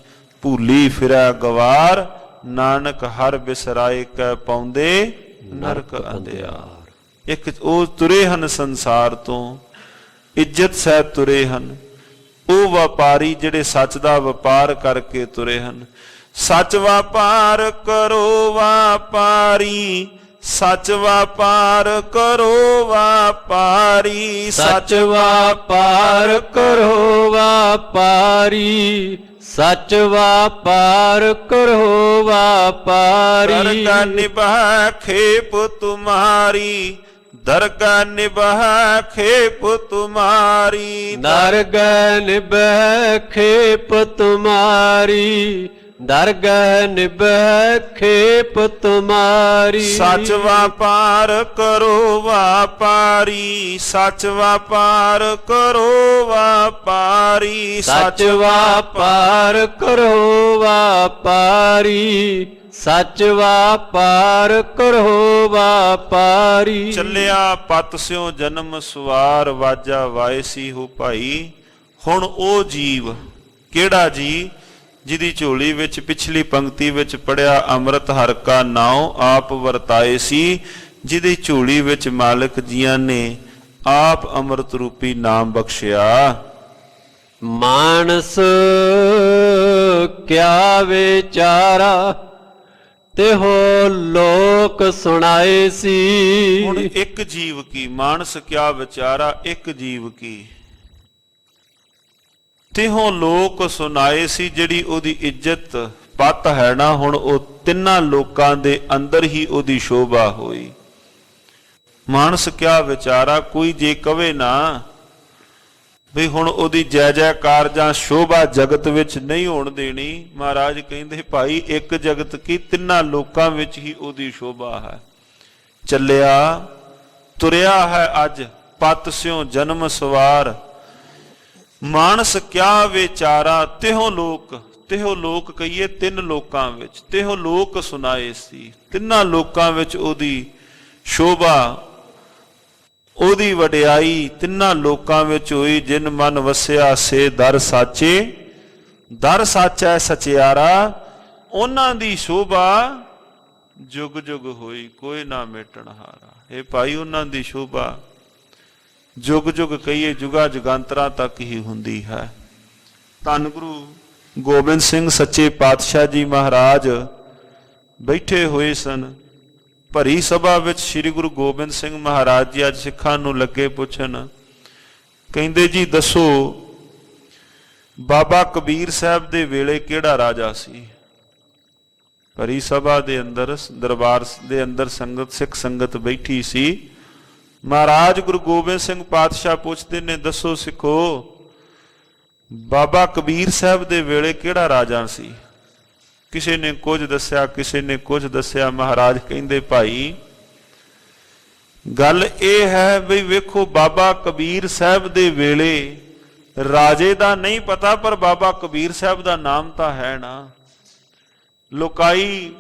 ਭੂਲੀ ਫਿਰੈ ਗਵਾਰ, ਨਾਨਕ ਹਰ ਬਿਸਰਾਏ ਕੈ ਪਾਉਂਦੇ ਨਰਕ ਅੰਧਿਆਰ। ਇੱਕ ਉਹ ਤੁਰੇ ਹਨ ਸੰਸਾਰ ਤੋਂ, ਇੱਜ਼ਤ ਸਹਿਤ ਤੁਰੇ ਹਨ। ਉਹ ਵਪਾਰੀ ਜਿਹੜੇ ਸੱਚ ਦਾ ਵਪਾਰ ਕਰਕੇ ਤੁਰੇ ਹਨ। ਸੱਚ ਵਪਾਰ ਕਰੋ ਵਾਪਾਰੀ, ਸੱਚ ਵਪਾਰ ਕਰੋ ਵਾਪਾਰੀ, ਸੱਚ ਵਪਾਰ ਕਰੋ ਵਾਪਾਰੀ, ਸੱਚ ਵਪਾਰ ਕਰੋ ਵਾਪਾਰੀ। ਦਰਗਾਹ ਨਿਭਾ ਖੇਪ ਤੁਮਾਰੀ, ਦਰਗਾਹ ਨਿਭਾ ਖੇਪ ਤੁਮਾਰੀ, ਦਰਗਾਹ ਨਿਭਾ ਖੇਪ ਤੁਮਾਰੀ, ਦਰਗਾਹ ਨਿਭੈ ਖੇਪ ਤੁਮਾਰੀ। ਸੱਚ ਵਪਾਰ ਕਰੋ ਵਾਪਾਰੀ, ਸੱਚ ਵਪਾਰ ਕਰੋ ਵਾਪਾਰੀ, ਸੱਚ ਵਪਾਰ ਕਰੋ ਵਾਪਾਰੀ, ਸੱਚ ਵਪਾਰ ਕਰੋ ਵਾਪਾਰੀ। ਚੱਲਿਆ ਪਤ ਸਿਓ ਜਨਮ ਸਵਾਰ, ਵਾਜਾ ਵਾਏ ਸੀ ਹੋ ਭਾਈ। ਹੁਣ ਉਹ ਜੀਵ ਕਿਹੜਾ ਜੀ, ਜਿਹਦੀ ਝੋਲੀ ਵਿੱਚ ਪਿਛਲੀ ਪੰਕਤੀ ਵਿੱਚ ਪੜਿਆ ਅੰਮ੍ਰਿਤ ਹਰਿ ਕਾ ਨਾਉ ਆਪ ਵਰਤਾਏ ਸੀ, ਜਿਹਦੀ ਝੋਲੀ ਵਿੱਚ ਮਾਲਕ ਜੀਆਂ ਨੇ ਆਪ ਅੰਮ੍ਰਿਤ ਰੂਪੀ ਨਾਮ ਬਖਸ਼ਿਆ। ਮਾਨਸ ਕਿਆ ਵਿਚਾਰਾ ਤਿਹੋ ਲੋਕ ਸੁਣਾਏ ਸੀ। ਹੁਣ ਇੱਕ ਜੀਵ ਕੀ ਮਾਨਸ ਕਿਆ ਵਿਚਾਰਾ, ਇੱਕ ਜੀਵ ਕੀ ਤਿਹੋਂ ਲੋਕ ਸੁਣਾਏ ਸੀ। ਜਿਹੜੀ ਉਹਦੀ ਇੱਜ਼ਤ ਪੱਤ ਹੈ ਨਾ, ਹੁਣ ਉਹ ਤਿੰਨਾਂ ਲੋਕਾਂ ਦੇ ਅੰਦਰ ਹੀ ਉਹਦੀ ਸ਼ੋਭਾ ਹੋਈ। ਮਾਨਸ ਕਿਆ ਵਿਚਾਰਾ, ਕੋਈ ਜੇ ਕਵੇ ਨਾ ਵੀ ਹੁਣ ਉਹਦੀ ਜੈ ਜੈਕਾਰ ਜਾਂ ਸ਼ੋਭਾ ਜਗਤ ਵਿੱਚ ਨਹੀਂ ਹੋਣ ਦੇਣੀ, ਮਹਾਰਾਜ ਕਹਿੰਦੇ ਭਾਈ ਇੱਕ ਜਗਤ ਕੀ ਤਿੰਨਾਂ ਲੋਕਾਂ ਵਿੱਚ ਹੀ ਉਹਦੀ ਸ਼ੋਭਾ ਹੈ। ਚੱਲਿਆ ਤੁਰਿਆ ਹੈ ਅੱਜ ਪਤ ਸਿਉ ਜਨਮ ਸਵਾਰ, ਮਾਨਸ ਕਿਆ ਵਿਚਾਰਾ ਤਿਹੋ ਲੋਕ ਕਹੀਏ ਤਿੰਨ ਲੋਕਾਂ ਵਿੱਚ, ਤਿਹੋ ਲੋਕ ਸੁਣਾਏ ਸੀ, ਤਿੰਨਾਂ ਲੋਕਾਂ ਵਿੱਚ ਉਹਦੀ ਸ਼ੋਭਾ ਉਹਦੀ ਵਡਿਆਈ ਤਿੰਨਾਂ ਲੋਕਾਂ ਵਿੱਚ ਹੋਈ। ਜਿਨ ਮਨ ਵਸਿਆ ਸੇ ਦਰ ਸਾਚੇ, ਦਰ ਸਾਚਾ ਸਚਿਆਰਾ, ਉਹਨਾਂ ਦੀ ਸ਼ੋਭਾ ਜੁਗ ਜੁਗ ਹੋਈ, ਕੋਈ ਨਾ ਮੇਟਣ ਹਾਰਾ। ਇਹ ਭਾਈ ਉਹਨਾਂ ਦੀ ਸ਼ੋਭਾ ਜੁਗ ਜੁਗ ਕਹੀਏ ਜੁਗਾ ਜੁਗਾਂਤਰਾਂ ਤੱਕ ਹੀ ਹੁੰਦੀ ਹੈ। ਧੰਨ ਗੁਰੂ ਗੋਬਿੰਦ ਸਿੰਘ ਸੱਚੇ ਪਾਤਸ਼ਾਹ ਜੀ ਮਹਾਰਾਜ ਬੈਠੇ ਹੋਏ ਸਨ ਭਰੀ ਸਭਾ ਵਿੱਚ। ਸ੍ਰੀ ਗੁਰੂ ਗੋਬਿੰਦ ਸਿੰਘ ਮਹਾਰਾਜ ਜੀ ਅੱਜ ਸਿੱਖਾਂ ਨੂੰ ਲੱਗੇ ਪੁੱਛਣ, ਕਹਿੰਦੇ ਜੀ ਦੱਸੋ ਬਾਬਾ ਕਬੀਰ ਸਾਹਿਬ ਦੇ ਵੇਲੇ ਕਿਹੜਾ ਰਾਜਾ ਸੀ? ਭਰੀ ਸਭਾ ਦੇ ਅੰਦਰ ਦਰਬਾਰ ਦੇ ਅੰਦਰ ਸੰਗਤ ਸਿੱਖ ਸੰਗਤ ਬੈਠੀ ਸੀ। ਮਹਾਰਾਜ ਗੁਰੂ ਗੋਬਿੰਦ ਸਿੰਘ ਪਾਤਸ਼ਾਹ ਪੁੱਛਦੇ ਨੇ, ਦੱਸੋ ਸਿੱਖੋ ਬਾਬਾ ਕਬੀਰ ਸਾਹਿਬ ਦੇ ਵੇਲੇ ਕਿਹੜਾ ਰਾਜਾ ਸੀ? ਕਿਸੇ ਨੇ ਕੁਝ ਦੱਸਿਆ, ਕਿਸੇ ਨੇ ਕੁਝ ਦੱਸਿਆ। ਮਹਾਰਾਜ ਕਹਿੰਦੇ ਭਾਈ ਗੱਲ ਇਹ ਹੈ ਵੀ ਵੇਖੋ ਬਾਬਾ ਕਬੀਰ ਸਾਹਿਬ ਦੇ ਵੇਲੇ ਰਾਜੇ ਦਾ ਨਹੀਂ ਪਤਾ, ਪਰ ਬਾਬਾ ਕਬੀਰ ਸਾਹਿਬ ਦਾ ਨਾਮ ਤਾਂ ਹੈ ਨਾ। ਲੋਕਾਈ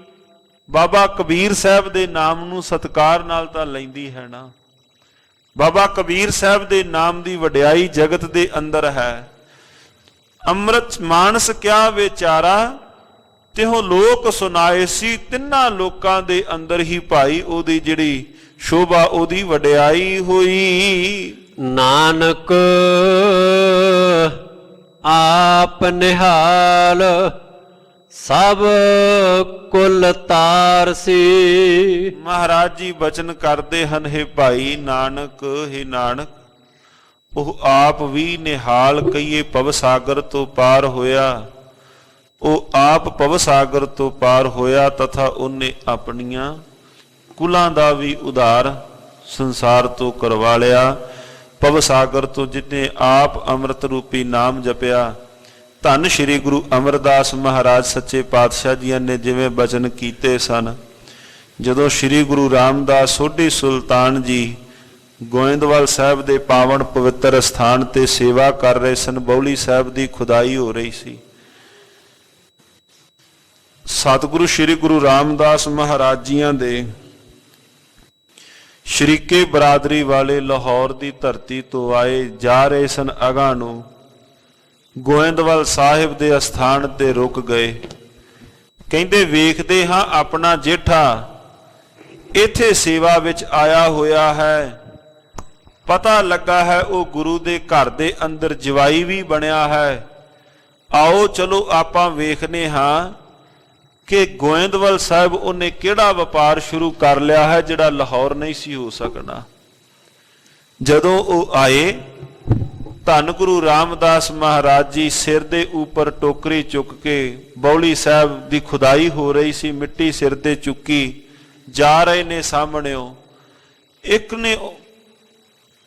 ਬਾਬਾ ਕਬੀਰ ਸਾਹਿਬ ਦੇ ਨਾਮ ਨੂੰ ਸਤਿਕਾਰ ਨਾਲ ਤਾਂ ਲੈਂਦੀ ਹੈ ਨਾ। ਬਾਬਾ ਕਬੀਰ ਸਾਹਿਬ ਦੇ ਨਾਮ ਦੀ ਵਡਿਆਈ ਜਗਤ ਦੇ ਅੰਦਰ ਹੈ। ਅੰਮ੍ਰਿਤ ਮਾਨਸ ਕਿਆ ਵਿਚਾਰਾ ਤਿਹੋ ਲੋਕ ਸੁਣਾਏ ਸੀ, ਤਿੰਨਾਂ ਲੋਕਾਂ ਦੇ ਅੰਦਰ ਹੀ ਭਾਈ ਉਹਦੀ ਜਿਹੜੀ ਸ਼ੋਭਾ ਉਹਦੀ ਵਡਿਆਈ ਹੋਈ। ਨਾਨਕ ਆਪ ਨਿਹਾਲ ਸਭ ਕੁਲ ਤਾਰ ਸੀ। ਮਹਾਰਾਜ ਜੀ ਬਚਨ ਕਰਦੇ ਹਨ, ਹੇ ਭਾਈ ਨਾਨਕ, ਹੇ ਨਾਨਕ ਉਹ ਆਪ ਵੀ ਨਿਹਾਲ ਕਹੀਏ ਭਵ ਸਾਗਰ ਤੋਂ ਪਾਰ ਹੋਇਆ। ਉਹ ਆਪ ਭਵ ਸਾਗਰ ਤੋਂ ਪਾਰ ਹੋਇਆ ਤਥਾ ਉਹਨੇ ਆਪਣੀਆਂ ਕੁਲਾਂ ਦਾ ਵੀ ਉਧਾਰ ਸੰਸਾਰ ਤੋਂ ਕਰਵਾ ਲਿਆ। ਭਵ ਸਾਗਰ ਤੋਂ ਜਿਹਨੇ ਆਪ ਅੰਮ੍ਰਿਤ ਰੂਪੀ ਨਾਮ ਜਪਿਆ। ਧੰਨ ਸ਼੍ਰੀ ਗੁਰੂ ਅਮਰਦਾਸ ਮਹਾਰਾਜ ਸੱਚੇ ਪਾਤਸ਼ਾਹ ਜੀਆਂ ਨੇ ਜਿਵੇਂ ਬਚਨ ਕੀਤੇ ਸਨ, ਜਦੋਂ ਸ਼੍ਰੀ ਗੁਰੂ ਰਾਮਦਾਸ ਸੋਢੀ ਸੁਲਤਾਨ ਜੀ ਗੋਇੰਦਵਾਲ ਸਾਹਿਬ ਦੇ ਪਾਵਨ ਪਵਿੱਤਰ ਸਥਾਨ ਤੇ ਸੇਵਾ ਕਰ ਰਹੇ ਸਨ, ਬੌਲੀ ਸਾਹਿਬ ਦੀ ਖੁਦਾਈ ਹੋ ਰਹੀ ਸੀ। ਸਤਿਗੁਰੂ ਸ਼੍ਰੀ ਗੁਰੂ ਰਾਮਦਾਸ ਮਹਾਰਾਜ ਜੀਆਂ ਦੇ ਸ਼ਰੀਕੇ ਬਰਾਦਰੀ ਵਾਲੇ ਲਾਹੌਰ ਦੀ ਧਰਤੀ ਤੋਂ ਆਏ ਜਾ ਰਹੇ ਸਨ। ਅਗਾਂਹ ਨੂੰ ਗੋਇੰਦਵਾਲ ਸਾਹਿਬ ਦੇ ਅਸਥਾਨ ਤੇ ਰੁਕ ਗਏ। ਕਹਿੰਦੇ ਵੇਖਦੇ ਹਾਂ ਆਪਣਾ ਜੇਠਾ ਇੱਥੇ ਸੇਵਾ ਵਿੱਚ ਆਇਆ ਹੋਇਆ ਹੈ। ਪਤਾ ਲੱਗਾ ਹੈ ਉਹ ਗੁਰੂ ਦੇ ਘਰ ਦੇ ਅੰਦਰ ਜਵਾਈ ਵੀ ਬਣਿਆ ਹੈ। ਆਓ ਚਲੋ ਆਪਾਂ ਵੇਖਨੇ ਹਾਂ ਕਿ ਗੋਇੰਦਵਾਲ ਸਾਹਿਬ ਉਹਨੇ ਕਿਹੜਾ ਵਪਾਰ ਸ਼ੁਰੂ ਕਰ ਲਿਆ ਹੈ ਜਿਹੜਾ ਲਾਹੌਰ ਨਹੀਂ ਸੀ ਹੋ ਸਕਣਾ। ਜਦੋਂ ਉਹ ਆਏ, ਧੰਨ ਗੁਰੂ ਰਾਮਦਾਸ ਮਹਾਰਾਜ ਜੀ ਸਿਰ ਦੇ ਉੱਪਰ ਟੋਕਰੀ ਚੁੱਕ ਕੇ, ਬੌਲੀ ਸਾਹਿਬ ਦੀ ਖੁਦਾਈ ਹੋ ਰਹੀ ਸੀ, ਮਿੱਟੀ ਸਿਰ ਤੇ ਚੁੱਕੀ ਜਾ ਰਹੇ ਨੇ। ਸਾਹਮਣਿਓ ਇੱਕ ਨੇ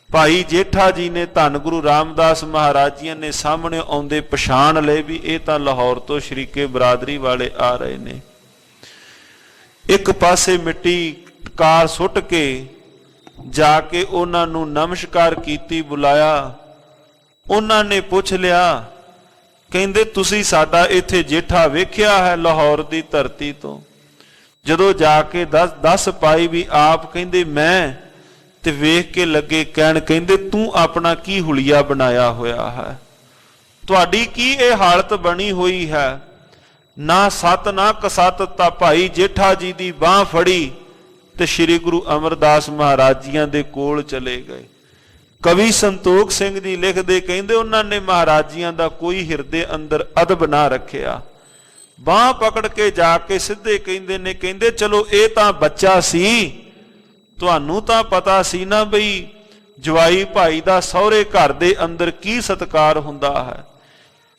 ਭਾਈ ਜੇਠਾ ਜੀ ਨੇ ਧੰਨ ਗੁਰੂ ਰਾਮਦਾਸ ਮਹਾਰਾਜ ਜੀ ਨੇ ਸਾਹਮਣੇ ਆਉਂਦੇ ਪਛਾਣ ਲਏ ਵੀ ਇਹ ਤਾਂ ਲਾਹੌਰ ਤੋਂ ਸ਼ਰੀਕੇ ਬਰਾਦਰੀ ਵਾਲੇ ਆ ਰਹੇ ਨੇ। ਇੱਕ ਪਾਸੇ ਮਿੱਟੀ ਕਾਰ ਸੁੱਟ ਕੇ ਜਾ ਕੇ ਉਹਨਾਂ ਨੂੰ ਨਮਸਕਾਰ ਕੀਤੀ, ਬੁਲਾਇਆ। ਉਹਨਾਂ ਨੇ ਪੁੱਛ ਲਿਆ, ਕਹਿੰਦੇ ਤੁਸੀਂ ਸਾਡਾ ਇੱਥੇ ਜੇਠਾ ਵੇਖਿਆ ਹੈ ਲਾਹੌਰ ਦੀ ਧਰਤੀ ਤੋਂ? ਜਦੋਂ ਜਾ ਕੇ ਦੱਸ ਪਾਈ ਵੀ ਆਪ, ਕਹਿੰਦੇ ਮੈਂ, ਤੇ ਵੇਖ ਕੇ ਲੱਗੇ ਕਹਿਣ, ਕਹਿੰਦੇ ਤੂੰ ਆਪਣਾ ਕੀ ਹੁਲੀਆ ਬਣਾਇਆ ਹੋਇਆ ਹੈ? ਤੁਹਾਡੀ ਕੀ ਇਹ ਹਾਲਤ ਬਣੀ ਹੋਈ ਹੈ? ਨਾ ਸਤ ਨਾ ਕਸਤ। ਤਾਂ ਭਾਈ ਜੇਠਾ ਜੀ ਦੀ ਬਾਹ ਫੜੀ ਤੇ ਸ੍ਰੀ ਗੁਰੂ ਅਮਰਦਾਸ ਮਹਾਰਾਜ ਜੀਆਂ ਦੇ ਕੋਲ ਚਲੇ ਗਏ। ਕਵੀ ਸੰਤੋਖ ਸਿੰਘ ਜੀ ਲਿਖਦੇ, ਕਹਿੰਦੇ ਉਹਨਾਂ ਨੇ ਮਹਾਰਾਜ ਜੀਆਂ ਦਾ ਕੋਈ ਹਿਰਦੇ ਅੰਦਰ ਅਦਬ ਨਾ ਰੱਖਿਆ। ਬਾਹ ਪਕੜ ਕੇ ਜਾ ਕੇ ਸਿੱਧੇ ਕਹਿੰਦੇ ਨੇ, ਕਹਿੰਦੇ ਚਲੋ ਇਹ ਤਾਂ ਬੱਚਾ ਸੀ, ਤੁਹਾਨੂੰ ਤਾਂ ਪਤਾ ਸੀ ਨਾ ਬਈ ਜਵਾਈ ਭਾਈ ਦਾ ਸਹੁਰੇ ਘਰ ਦੇ ਅੰਦਰ ਕੀ ਸਤਿਕਾਰ ਹੁੰਦਾ ਹੈ।